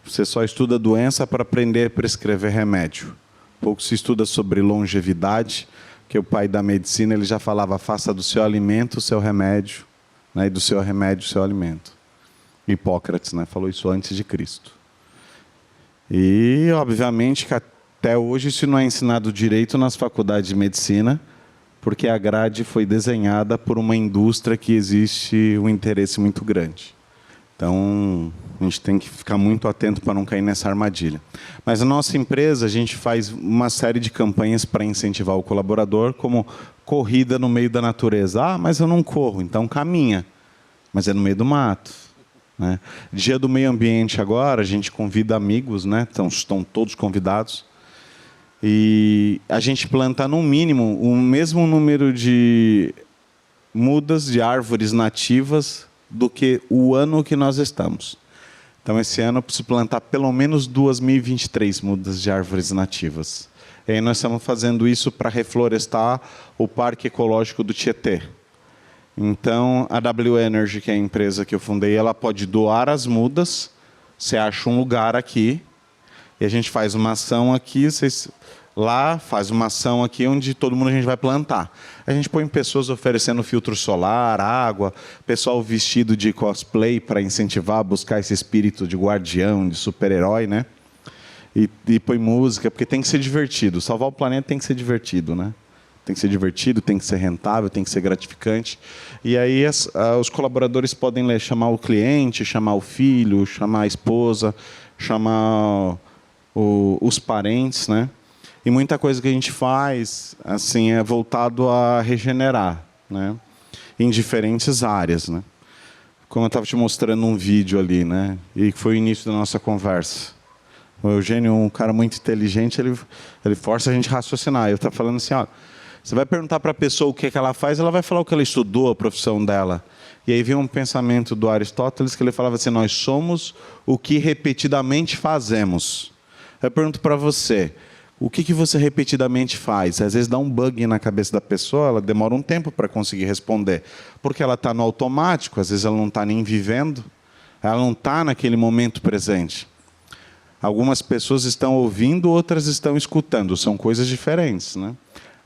você só estuda doença para aprender a prescrever remédio. Pouco se estuda sobre longevidade, que o pai da medicina ele já falava, faça do seu alimento o seu remédio, né? E do seu remédio o seu alimento. Hipócrates, né? Falou isso antes de Cristo. E, obviamente, que até hoje isso não é ensinado direito nas faculdades de medicina, porque a grade foi desenhada por uma indústria que existe um interesse muito grande. Então, a gente tem que ficar muito atento para não cair nessa armadilha. Mas a nossa empresa, a gente faz uma série de campanhas para incentivar o colaborador, como corrida no meio da natureza. Mas eu não corro, então caminha. Mas é no meio do mato, né? Dia do Meio Ambiente agora, a gente convida amigos, né? Então, estão todos convidados. E a gente planta, no mínimo, o mesmo número de mudas de árvores nativas do que o ano que nós estamos. Então, esse ano eu preciso plantar pelo menos 2.023 mudas de árvores nativas. E aí nós estamos fazendo isso para reflorestar o Parque Ecológico do Tietê. Então, a W Energy, que é a empresa que eu fundei, ela pode doar as mudas. Você acha um lugar aqui, e a gente faz uma ação aqui, vocês lá faz uma ação aqui onde todo mundo a gente vai plantar. A gente põe pessoas oferecendo filtro solar, água, pessoal vestido de cosplay para incentivar a buscar esse espírito de guardião, de super-herói, né? E põe música, porque tem que ser divertido. Salvar o planeta tem que ser divertido, né? Tem que ser divertido, tem que ser rentável, tem que ser gratificante. E aí os colaboradores podem chamar o cliente, chamar o filho, chamar a esposa, chamar os parentes, né? E muita coisa que a gente faz assim, é voltado a regenerar, né? Em diferentes áreas, né? Como eu estava te mostrando um vídeo ali, né? E foi o início da nossa conversa. O Eugênio, um cara muito inteligente, ele força a gente a raciocinar. Eu estava falando assim, ó, você vai perguntar para a pessoa o que ela faz, ela vai falar o que ela estudou, a profissão dela. E aí veio um pensamento do Aristóteles que ele falava assim, nós somos o que repetidamente fazemos. Eu pergunto para você, o que você repetidamente faz? Às vezes dá um bug na cabeça da pessoa, ela demora um tempo para conseguir responder. Porque ela está no automático, às vezes ela não está nem vivendo, ela não está naquele momento presente. Algumas pessoas estão ouvindo, outras estão escutando, são coisas diferentes, né?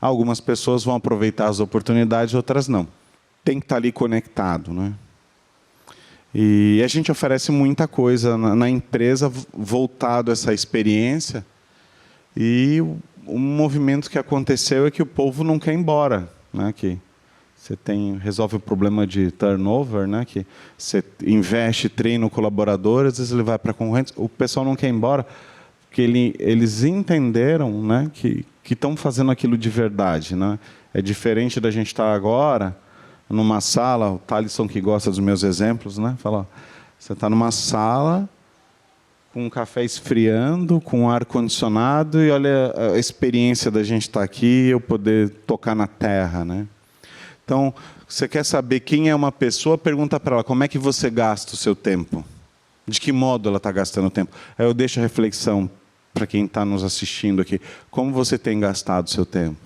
Algumas pessoas vão aproveitar as oportunidades, outras não. Tem que estar ali conectado, né? E a gente oferece muita coisa na empresa voltado a essa experiência. E o movimento que aconteceu é que o povo não quer ir embora, né? Que você resolve o problema de turnover, né? Que você investe, treina o colaborador, às vezes ele vai para concorrentes, o pessoal não quer ir embora, porque eles entenderam, né? Que estão fazendo aquilo de verdade, né? É diferente da gente estar agora numa sala, o Thalisson que gosta dos meus exemplos, né? Fala, ó, você está numa sala com um café esfriando, com ar condicionado e olha a experiência da gente estar aqui e eu poder tocar na terra, né? Então, você quer saber quem é uma pessoa, pergunta para ela como é que você gasta o seu tempo, de que modo ela está gastando o tempo. Aí eu deixo a reflexão para quem está nos assistindo aqui, como você tem gastado o seu tempo?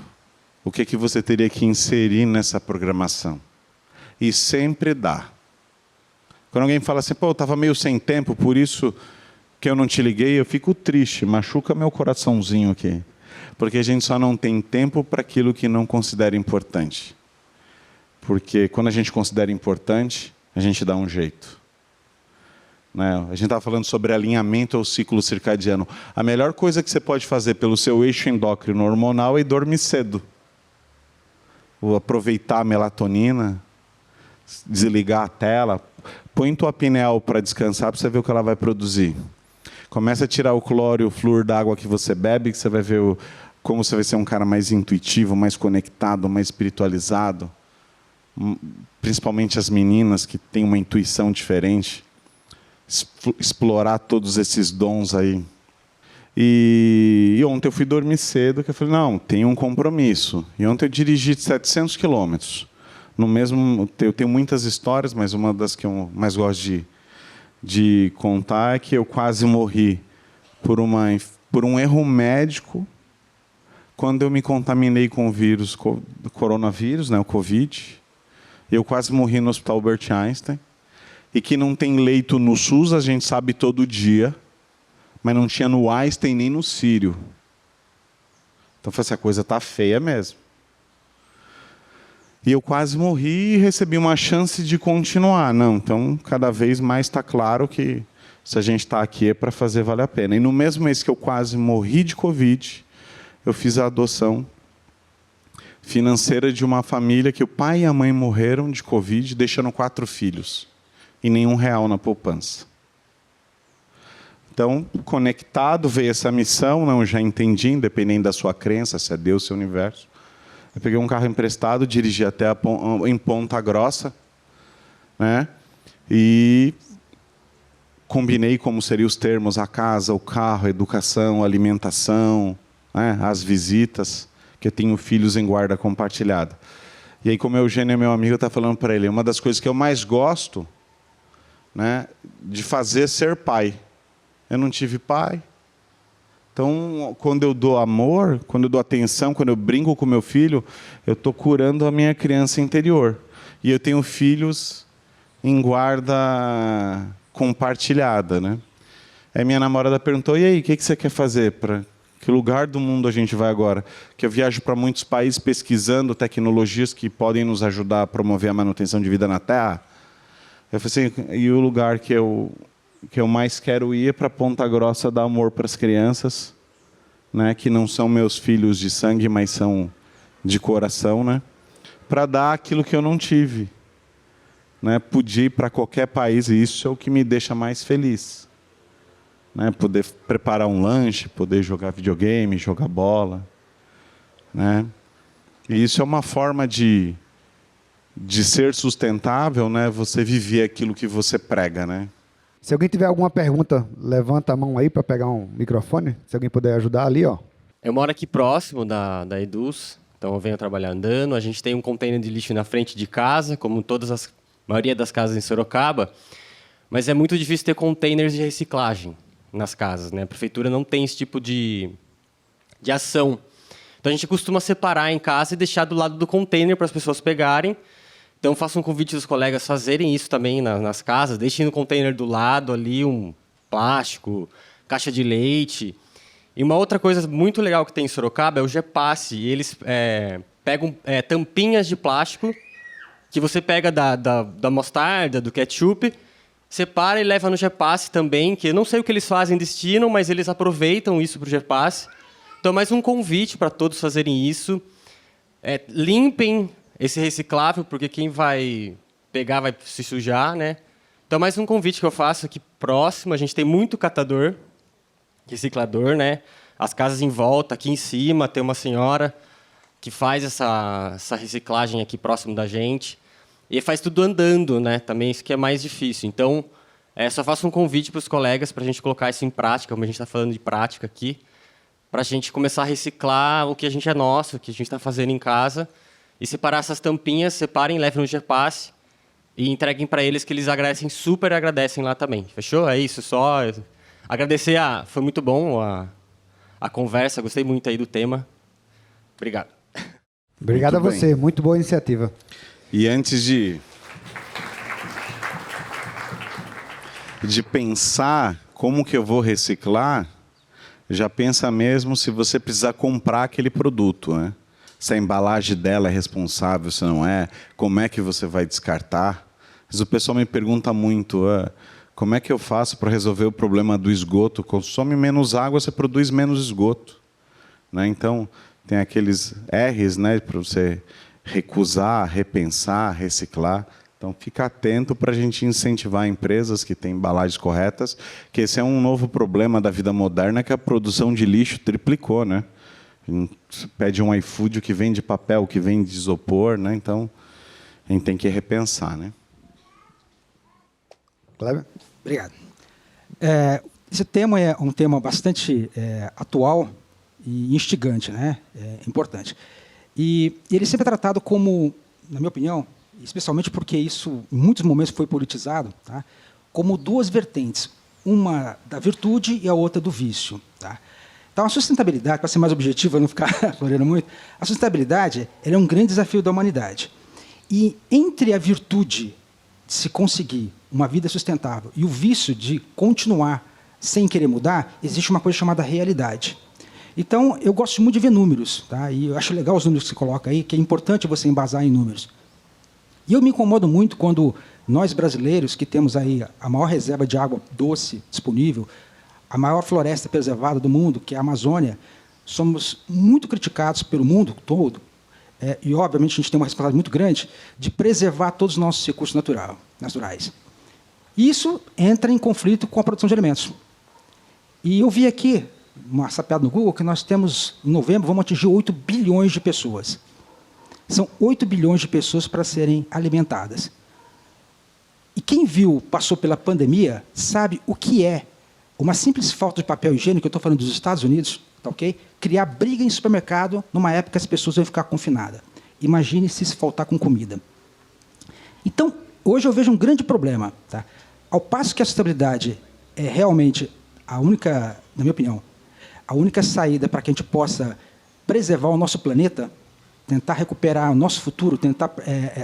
O que você teria que inserir nessa programação? E sempre dá. Quando alguém fala assim, pô, eu estava meio sem tempo, por isso que eu não te liguei, eu fico triste, machuca meu coraçãozinho aqui. Porque a gente só não tem tempo para aquilo que não considera importante. Porque quando a gente considera importante, a gente dá um jeito. Né? A gente estava falando sobre alinhamento ao ciclo circadiano. A melhor coisa que você pode fazer pelo seu eixo endócrino hormonal é dormir cedo. Ou aproveitar a melatonina, desligar a tela, põe tua pineal para descansar para você ver o que ela vai produzir. Começa a tirar o cloro e o flúor da água que você bebe, que você vai ver como você vai ser um cara mais intuitivo, mais conectado, mais espiritualizado, principalmente as meninas que têm uma intuição diferente, explorar todos esses dons aí. E ontem eu fui dormir cedo, que eu falei, não, tem um compromisso. E ontem eu dirigi 700 quilômetros. No mesmo, eu tenho muitas histórias, mas uma das que eu mais gosto de contar é que eu quase morri por um erro médico quando eu me contaminei com o vírus, do coronavírus, né, o Covid. Eu quase morri no Hospital Albert Einstein. E que não tem leito no SUS, a gente sabe todo dia, mas não tinha no Einstein nem no Sírio. Então eu falei assim, a coisa está feia mesmo. E eu quase morri e recebi uma chance de continuar. Não, então, cada vez mais está claro que se a gente está aqui é para fazer valer a pena. E no mesmo mês que eu quase morri de Covid, eu fiz a adoção financeira de uma família que o pai e a mãe morreram de Covid, deixando 4 filhos. E nenhum real na poupança. Então, conectado, veio essa missão, não, já entendi, independente da sua crença, se é Deus, se é o universo. Eu peguei um carro emprestado, dirigi até em Ponta Grossa, né? E combinei como seriam os termos, a casa, o carro, a educação, a alimentação, né? As visitas, que eu tenho filhos em guarda compartilhada. E aí, como o Eugênio é meu amigo, eu estava falando para ele, uma das coisas que eu mais gosto, né, de fazer é ser pai. Eu não tive pai. Então, quando eu dou amor, quando eu dou atenção, quando eu brinco com meu filho, eu estou curando a minha criança interior. E eu tenho filhos em guarda compartilhada, né? Aí minha namorada perguntou, e aí, o que você quer fazer? Para que lugar do mundo a gente vai agora? Que eu viajo para muitos países pesquisando tecnologias que podem nos ajudar a promover a manutenção de vida na Terra. Eu falei assim, e o lugar que eu mais quero ir é para Ponta Grossa dar amor para as crianças, né, que não são meus filhos de sangue, mas são de coração, né, para dar aquilo que eu não tive. Né, podia ir para qualquer país, e isso é o que me deixa mais feliz. Né, poder preparar um lanche, poder jogar videogame, jogar bola. Né, e isso é uma forma de ser sustentável, né, você viver aquilo que você prega, né?
Se alguém tiver alguma pergunta, levanta a mão aí para pegar um microfone. Se alguém puder ajudar ali, ó.
Eu moro aqui próximo da Eduz, então eu venho trabalhar andando. A gente tem um container de lixo na frente de casa, como maioria das casas em Sorocaba. Mas é muito difícil ter containers de reciclagem nas casas, né? A prefeitura não tem esse tipo de ação. Então a gente costuma separar em casa e deixar do lado do container para as pessoas pegarem. Então, faço um convite dos colegas fazerem isso também nas casas. Deixem no container do lado ali um plástico, caixa de leite. E uma outra coisa muito legal que tem em Sorocaba é o GEPASSE. E eles pegam tampinhas de plástico que você pega da mostarda, do ketchup, separa e leva no GEPASSE também, que eu não sei o que eles fazem, destinam, mas eles aproveitam isso para o GEPASSE. Então, mais um convite para todos fazerem isso. Limpem esse reciclável, porque quem vai pegar vai se sujar, né? Então, mais um convite que eu faço aqui próximo. A gente tem muito catador, reciclador, né? As casas em volta, aqui em cima, tem uma senhora que faz essa reciclagem aqui próximo da gente. E faz tudo andando, né? Também isso que é mais difícil. Então, só faço um convite para os colegas para a gente colocar isso em prática, como a gente está falando de prática aqui, para a gente começar a reciclar o que a gente é nosso, o que a gente está fazendo em casa, e separar essas tampinhas, separem, levem no GEPASSE e entreguem para eles, que eles super agradecem lá também. Fechou? É isso, só agradecer. Foi muito bom a conversa, gostei muito aí do tema. Obrigado.
Obrigado muito a você, muito boa iniciativa.
E antes de pensar como que eu vou reciclar, já pensa mesmo se você precisar comprar aquele produto, né? Se a embalagem dela é responsável, se não é, como é que você vai descartar. Mas o pessoal me pergunta muito, como é que eu faço para resolver o problema do esgoto? Consome menos água, você produz menos esgoto. Né? Então, tem aqueles R's, né, para você recusar, repensar, reciclar. Então, fica atento para a gente incentivar empresas que têm embalagens corretas, que esse é um novo problema da vida moderna, que a produção de lixo triplicou, né? Você pede um iFood que vem de papel, que vem de isopor, né? Então, a gente tem que repensar, né?
Kleber?
Obrigado. Esse tema é um tema bastante atual e instigante, né? Importante. E ele sempre é tratado como, na minha opinião, especialmente porque isso em muitos momentos foi politizado, tá? Como duas vertentes, uma da virtude e a outra do vício. Tá? Então, a sustentabilidade, para ser mais objetivo, não ficar florando muito, a sustentabilidade ela é um grande desafio da humanidade. E entre a virtude de se conseguir uma vida sustentável e o vício de continuar sem querer mudar, existe uma coisa chamada realidade. Então, eu gosto muito de ver números, tá? E eu acho legal os números que você coloca aí, que é importante você embasar em números. E eu me incomodo muito quando nós brasileiros, que temos aí a maior reserva de água doce disponível, a maior floresta preservada do mundo, que é a Amazônia, somos muito criticados pelo mundo todo, e, obviamente, a gente tem uma responsabilidade muito grande de preservar todos os nossos recursos naturais. Isso entra em conflito com a produção de alimentos. E eu vi aqui, uma sapeada no Google, que nós temos, em novembro, vamos atingir 8 bilhões de pessoas. São 8 bilhões de pessoas para serem alimentadas. E quem passou pela pandemia, sabe o que é uma simples falta de papel higiênico, eu estou falando dos Estados Unidos, tá ok? Criar briga em supermercado numa época que as pessoas vão ficar confinadas. Imagine se faltar com comida. Então, hoje eu vejo um grande problema. Tá? Ao passo que a sustentabilidade é realmente a única, na minha opinião, a única saída para que a gente possa preservar o nosso planeta, tentar recuperar o nosso futuro, tentar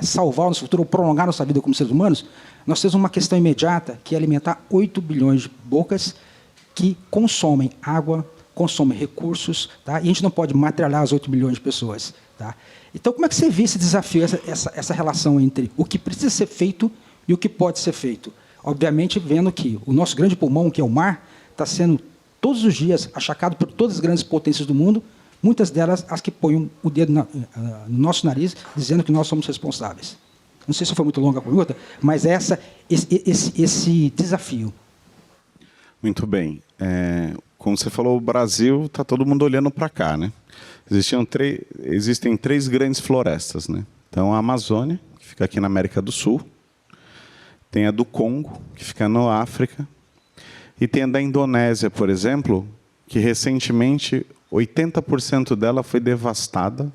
salvar o nosso futuro ou prolongar a nossa vida como seres humanos, nós temos uma questão imediata, que é alimentar 8 bilhões de bocas que consomem água, consomem recursos, tá? E a gente não pode materializar as 8 bilhões de pessoas. Tá? Então, como é que você vê esse desafio, essa relação entre o que precisa ser feito e o que pode ser feito? Obviamente, vendo que o nosso grande pulmão, que é o mar, está sendo, todos os dias, achacado por todas as grandes potências do mundo, muitas delas as que põem o dedo no nosso nariz, dizendo que nós somos responsáveis. Não sei se foi muito longa a pergunta, mas é esse desafio.
Muito bem. Como você falou, o Brasil está todo mundo olhando para cá, né? Existem 3 grandes florestas, né? Então, a Amazônia, que fica aqui na América do Sul, tem a do Congo, que fica na África, e tem a da Indonésia, por exemplo, que recentemente 80% dela foi devastada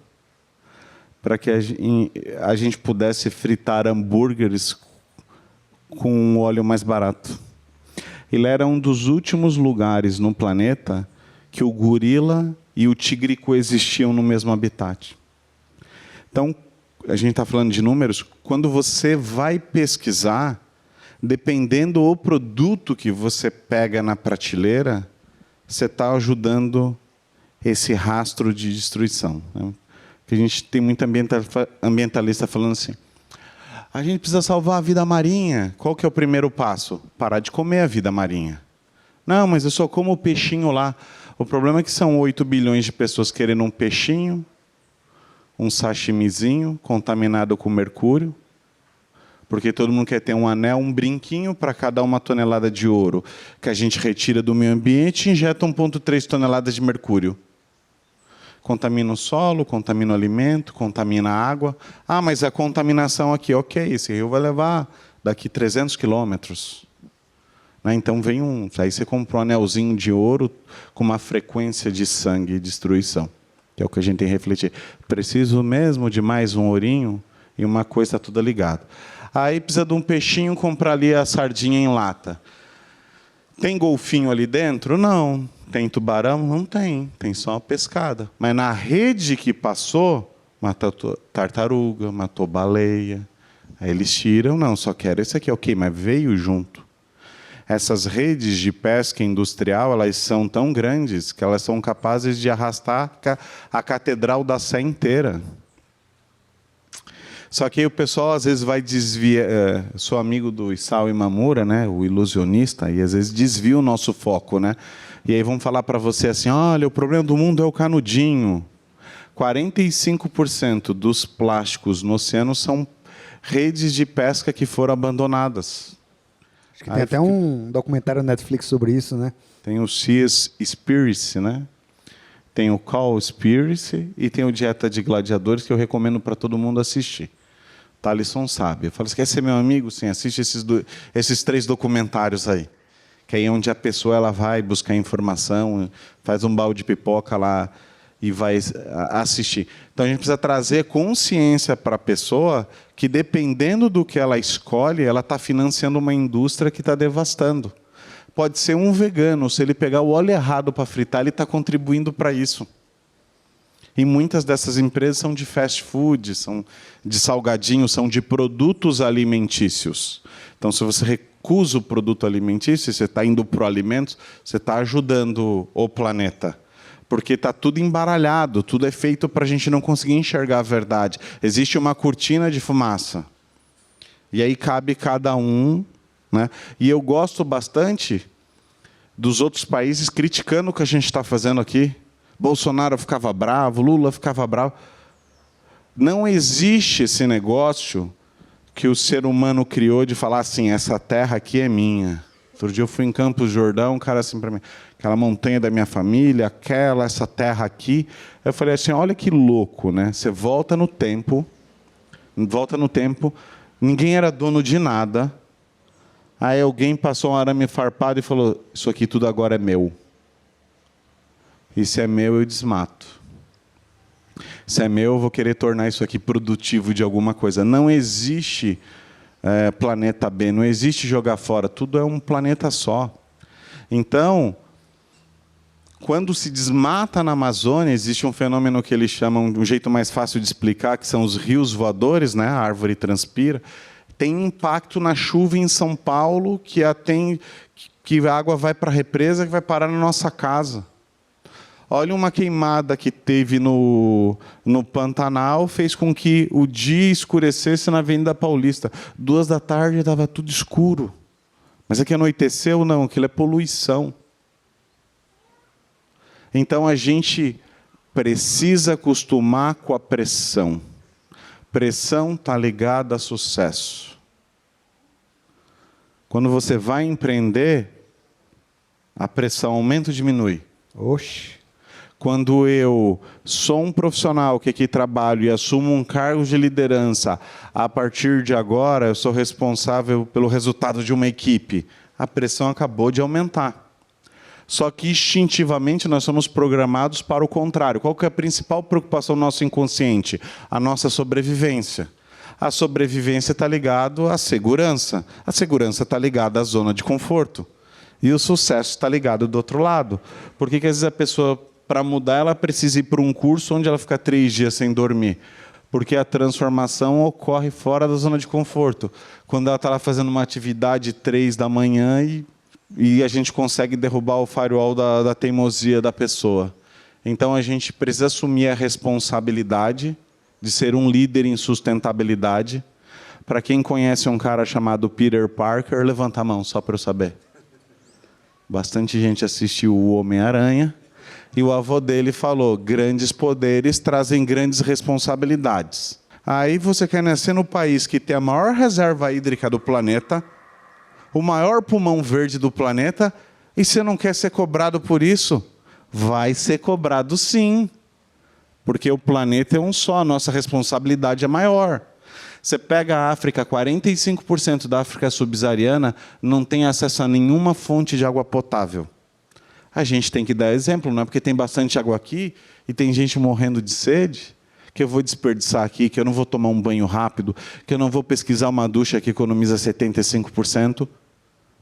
para que a gente pudesse fritar hambúrgueres com um óleo mais barato. Ele era um dos últimos lugares no planeta que o gorila e o tigre coexistiam no mesmo habitat. Então, a gente está falando de números, quando você vai pesquisar, dependendo do produto que você pega na prateleira, você está ajudando esse rastro de destruição. Né? Que a gente tem muito ambientalista falando assim, a gente precisa salvar a vida marinha. Qual que é o primeiro passo? Parar de comer a vida marinha. Não, mas eu só como o peixinho lá. O problema é que são 8 bilhões de pessoas querendo um peixinho, um sashimizinho contaminado com mercúrio, porque todo mundo quer ter um anel, um brinquinho para cada 1 tonelada de ouro que a gente retira do meio ambiente e injeta 1,3 toneladas de mercúrio. Contamina o solo, contamina o alimento, contamina a água. Ah, mas a contaminação aqui, ok, esse rio vai levar daqui 300 quilômetros. Né? Então, aí você compra um anelzinho de ouro com uma frequência de sangue e destruição, que é o que a gente tem que refletir. Preciso mesmo de mais um ourinho? E uma coisa está toda ligada. Aí precisa de um peixinho, comprar ali a sardinha em lata. Tem golfinho ali dentro? Não. Tem tubarão? Não tem. Tem só uma pescada. Mas na rede que passou, matou tartaruga, matou baleia. Aí eles tiram, não, só quero esse aqui. Ok, mas veio junto. Essas redes de pesca industrial, elas são tão grandes que elas são capazes de arrastar a Catedral da Sé inteira. Só que aí o pessoal às vezes vai desviar. Sou amigo do Isao Imamura, né, o ilusionista, e às vezes desvia o nosso foco, né? E aí vão falar para você assim: olha, o problema do mundo é o canudinho. 45% dos plásticos no oceano são redes de pesca que foram abandonadas.
Acho que tem até um documentário na Netflix sobre isso, né?
Tem o Seaspiracy, né? Tem o Cowspiracy e tem o Dieta de Gladiadores, que eu recomendo para todo mundo assistir. Thalisson sabe. Eu falo, você quer ser meu amigo? Sim, assiste esses 3 documentários aí. Que aí é onde a pessoa ela vai buscar informação, faz um balde de pipoca lá e vai assistir. Então, a gente precisa trazer consciência para a pessoa que, dependendo do que ela escolhe, ela está financiando uma indústria que está devastando. Pode ser um vegano, se ele pegar o óleo errado para fritar, ele está contribuindo para isso. E muitas dessas empresas são de fast food, são de salgadinho, são de produtos alimentícios. Então, se você recusa o produto alimentício, você está indo para o alimento, você está ajudando o planeta. Porque está tudo embaralhado, tudo é feito para a gente não conseguir enxergar a verdade. Existe uma cortina de fumaça. E aí cabe cada um. Né? E eu gosto bastante dos outros países criticando o que a gente está fazendo aqui. Bolsonaro ficava bravo, Lula ficava bravo. Não existe esse negócio que o ser humano criou de falar assim, essa terra aqui é minha. Outro dia eu fui em Campos do Jordão, um cara assim para mim, aquela montanha da minha família, essa terra aqui. Eu falei assim, olha que louco, né? Você volta no tempo, ninguém era dono de nada. Aí alguém passou um arame farpado e falou, isso aqui tudo agora é meu. E se é meu, eu desmato. Se é meu, eu vou querer tornar isso aqui produtivo de alguma coisa. Não existe planeta B, não existe jogar fora. Tudo é um planeta só. Então, quando se desmata na Amazônia, existe um fenômeno que eles chamam, de um jeito mais fácil de explicar, que são os rios voadores, né? A árvore transpira. Tem impacto na chuva em São Paulo, que a água vai para a represa, que vai parar na nossa casa. Olha, uma queimada que teve no Pantanal fez com que o dia escurecesse na Avenida Paulista. 2 da tarde estava tudo escuro. Mas é que anoiteceu? Não, aquilo é poluição. Então, a gente precisa acostumar com a pressão. Pressão está ligada a sucesso. Quando você vai empreender, a pressão aumenta ou diminui?
Oxe.
Quando eu sou um profissional que aqui trabalho e assumo um cargo de liderança, a partir de agora eu sou responsável pelo resultado de uma equipe, a pressão acabou de aumentar. Só que instintivamente nós somos programados para o contrário. Qual que é a principal preocupação do nosso inconsciente? A nossa sobrevivência. A sobrevivência está ligada à segurança. A segurança está ligada à zona de conforto. E o sucesso está ligado do outro lado. Por que às vezes a pessoa, para mudar, ela precisa ir para um curso onde ela fica 3 dias sem dormir? Porque a transformação ocorre fora da zona de conforto. Quando ela está lá fazendo uma atividade 3 da manhã e a gente consegue derrubar o firewall da teimosia da pessoa. Então, a gente precisa assumir a responsabilidade de ser um líder em sustentabilidade. Para quem conhece um cara chamado Peter Parker, levanta a mão, só para eu saber. Bastante gente assistiu o Homem-Aranha. E o avô dele falou, grandes poderes trazem grandes responsabilidades. Aí você quer nascer no país que tem a maior reserva hídrica do planeta, o maior pulmão verde do planeta, e você não quer ser cobrado por isso? Vai ser cobrado sim. Porque o planeta é um só, a nossa responsabilidade é maior. Você pega a África, 45% da África subsaariana não tem acesso a nenhuma fonte de água potável. A gente tem que dar exemplo, não é porque tem bastante água aqui e tem gente morrendo de sede, que eu vou desperdiçar aqui, que eu não vou tomar um banho rápido, que eu não vou pesquisar uma ducha que economiza 75%.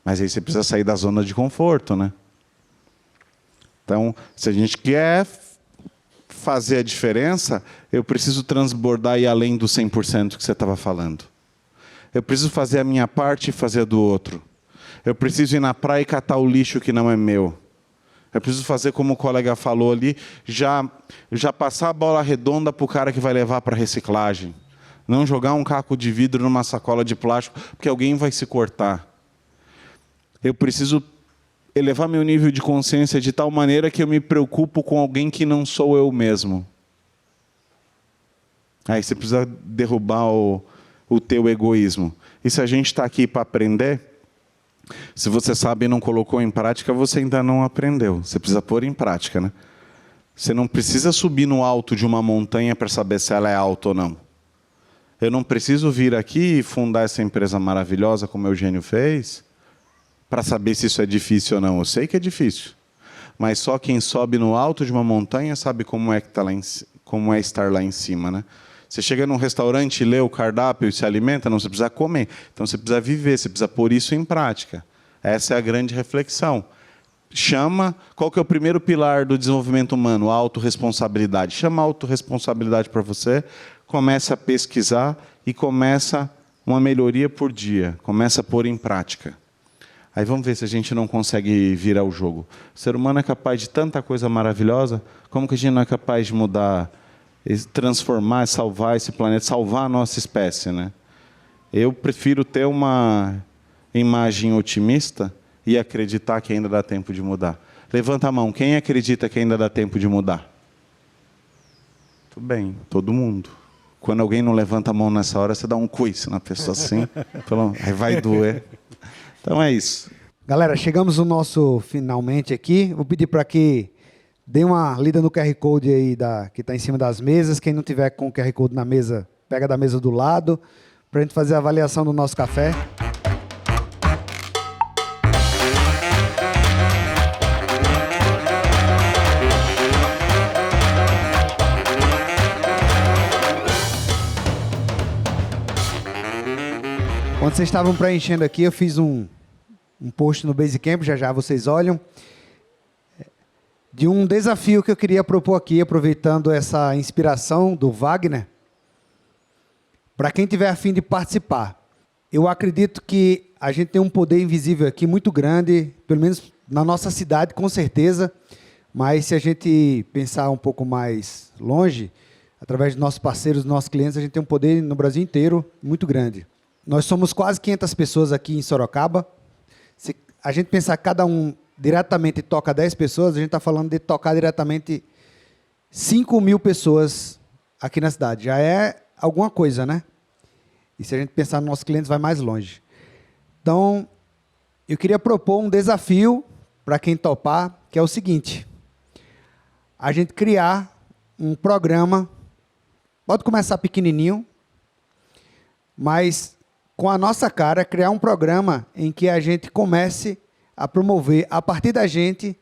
Mas aí você precisa sair da zona de conforto, né? Então, se a gente quer fazer a diferença, eu preciso transbordar e ir além do 100% que você estava falando. Eu preciso fazer a minha parte e fazer a do outro. Eu preciso ir na praia e catar o lixo que não é meu. Eu preciso fazer como o colega falou ali, já passar a bola redonda para o cara que vai levar para reciclagem. Não jogar um caco de vidro numa sacola de plástico, porque alguém vai se cortar. Eu preciso elevar meu nível de consciência de tal maneira que eu me preocupo com alguém que não sou eu mesmo. Aí você precisa derrubar o teu egoísmo. E se a gente está aqui para aprender, se você sabe e não colocou em prática, você ainda não aprendeu. Você precisa pôr em prática, né? Você não precisa subir no alto de uma montanha para saber se ela é alta ou não. Eu não preciso vir aqui e fundar essa empresa maravilhosa, como o Eugênio fez, para saber se isso é difícil ou não. Eu sei que é difícil. Mas só quem sobe no alto de uma montanha sabe como é, que tá lá como é estar lá em cima, né? Você chega num restaurante, lê o cardápio e se alimenta, não, você precisa comer. Então você precisa viver, você precisa pôr isso em prática. Essa é a grande reflexão. Qual que é o primeiro pilar do desenvolvimento humano? A autorresponsabilidade. Chama a autorresponsabilidade para você, começa a pesquisar e começa uma melhoria por dia. Começa a pôr em prática. Aí vamos ver se a gente não consegue virar o jogo. O ser humano é capaz de tanta coisa maravilhosa, como que a gente não é capaz de mudar, transformar, salvar esse planeta, salvar a nossa espécie, né? Eu prefiro ter uma imagem otimista e acreditar que ainda dá tempo de mudar. Levanta a mão, quem acredita que ainda dá tempo de mudar? Tudo bem, todo mundo. Quando alguém não levanta a mão nessa hora, você dá um coice na pessoa assim, aí vai doer. Então é isso.
Galera, chegamos no nosso finalmente aqui. Vou pedir para que dê uma lida no QR Code aí que está em cima das mesas. Quem não tiver com o QR Code na mesa, pega da mesa do lado, para a gente fazer a avaliação do nosso café. Quando vocês estavam preenchendo aqui, eu fiz um post no Basecamp, já vocês olham, de um desafio que eu queria propor aqui, aproveitando essa inspiração do Wagner, para quem tiver a fim de participar. Eu acredito que a gente tem um poder invisível aqui muito grande, pelo menos na nossa cidade, com certeza, mas se a gente pensar um pouco mais longe, através dos nossos parceiros, dos nossos clientes, a gente tem um poder no Brasil inteiro muito grande. Nós somos quase 500 pessoas aqui em Sorocaba. Se a gente pensar que cada um diretamente toca 10 pessoas, a gente está falando de tocar diretamente 5.000 pessoas aqui na cidade. Já é alguma coisa, né? E se a gente pensar nos nossos clientes, vai mais longe. Então, eu queria propor um desafio para quem topar, que é o seguinte: a gente criar um programa, pode começar pequenininho, mas com a nossa cara, criar um programa em que a gente comece a promover, a partir da gente,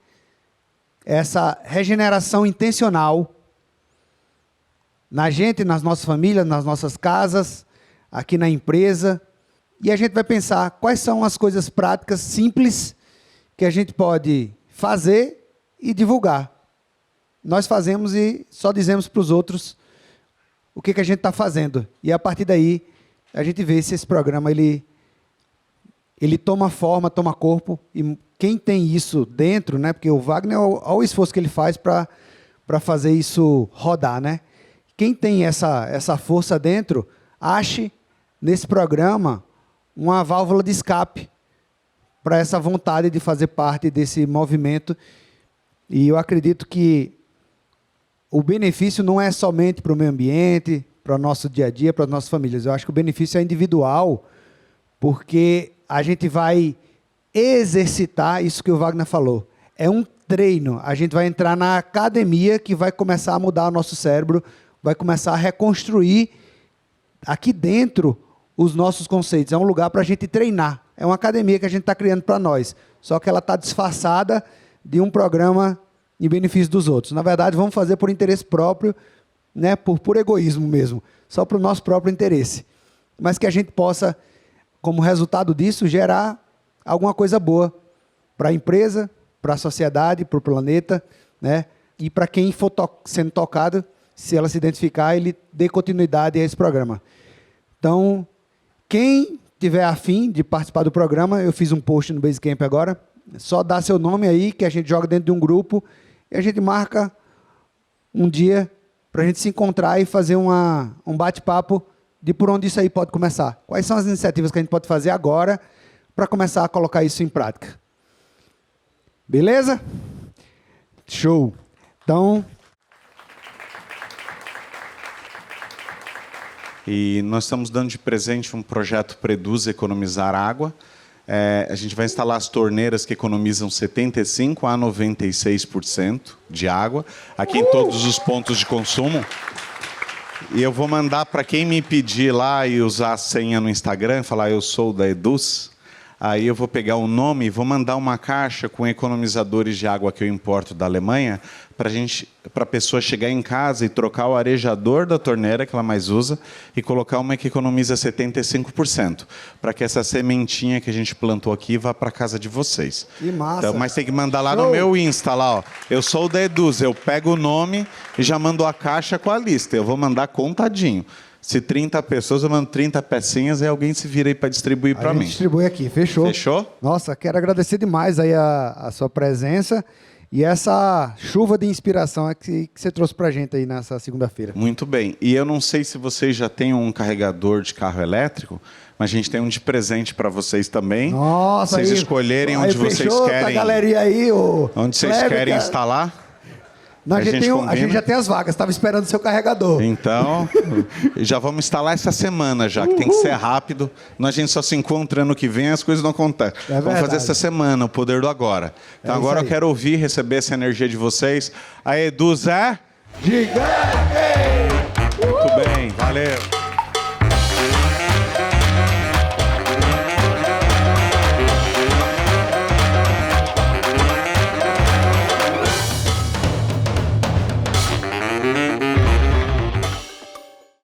essa regeneração intencional na gente, nas nossas famílias, nas nossas casas, aqui na empresa. E a gente vai pensar quais são as coisas práticas, simples, que a gente pode fazer e divulgar. Nós fazemos e só dizemos para os outros o que a gente está fazendo. E a partir daí, a gente vê se esse programa ele toma forma, toma corpo, e quem tem isso dentro, né? Porque o Wagner, olha o esforço que ele faz para fazer isso rodar, né? Quem tem essa força dentro, ache nesse programa uma válvula de escape para essa vontade de fazer parte desse movimento. E eu acredito que o benefício não é somente para o meio ambiente, para o nosso dia a dia, para as nossas famílias. Eu acho que o benefício é individual, porque a gente vai exercitar isso que o Wagner falou. É um treino. A gente vai entrar na academia que vai começar a mudar o nosso cérebro, vai começar a reconstruir aqui dentro os nossos conceitos. É um lugar para a gente treinar. É uma academia que a gente está criando para nós. Só que ela está disfarçada de um programa em benefício dos outros. Na verdade, vamos fazer por interesse próprio, né, por egoísmo mesmo, só para o nosso próprio interesse. Mas que a gente possa, como resultado disso, gerar alguma coisa boa para a empresa, para a sociedade, para o planeta, né, e para quem for sendo tocado, se ela se identificar, ele dê continuidade a esse programa. Então, quem tiver afim de participar do programa, eu fiz um post no Basecamp agora, só dá seu nome aí, que a gente joga dentro de um grupo, e a gente marca um dia para a gente se encontrar e fazer um bate-papo de por onde isso aí pode começar. Quais são as iniciativas que a gente pode fazer agora para começar a colocar isso em prática. Beleza? Show! Então...
E nós estamos dando de presente um projeto Produz Economizar Água. A gente vai instalar as torneiras que economizam 75% a 96% de água, aqui em todos os pontos de consumo. E eu vou mandar para quem me pedir lá e usar a senha no Instagram, falar eu sou da Eduz. Aí eu vou pegar o nome e vou mandar uma caixa com economizadores de água que eu importo da Alemanha para a pessoa chegar em casa e trocar o arejador da torneira que ela mais usa e colocar uma que economiza 75%, para que essa sementinha que a gente plantou aqui vá para casa de vocês.
Que massa.
Então, mas tem que mandar lá no meu Insta, lá, ó. Eu sou da Eduz, eu pego o nome e já mando a caixa com a lista. Eu vou mandar contadinho. Se 30 pessoas, eu mando 30 pecinhas e alguém se vira aí para distribuir para mim.
Distribui aqui, fechou?
Fechou?
Nossa, quero agradecer demais aí a sua presença e essa chuva de inspiração que você trouxe pra gente aí nessa segunda-feira.
Muito bem. E eu não sei se vocês já têm um carregador de carro elétrico, mas a gente tem um de presente para vocês também.
Nossa,
vocês
aí,
escolherem onde vocês querem.
Tá, galeria aí,
onde vocês querem instalar.
Não, a gente já tem as vagas, estava esperando o seu carregador.
Então, já vamos instalar essa semana já, que tem que ser rápido. A gente só se encontra ano que vem, as coisas não acontecem. Vamos fazer essa semana, o poder do agora. Então agora eu quero ouvir, receber essa energia de vocês. A Eduz é...
Gigante!
Muito bem, valeu.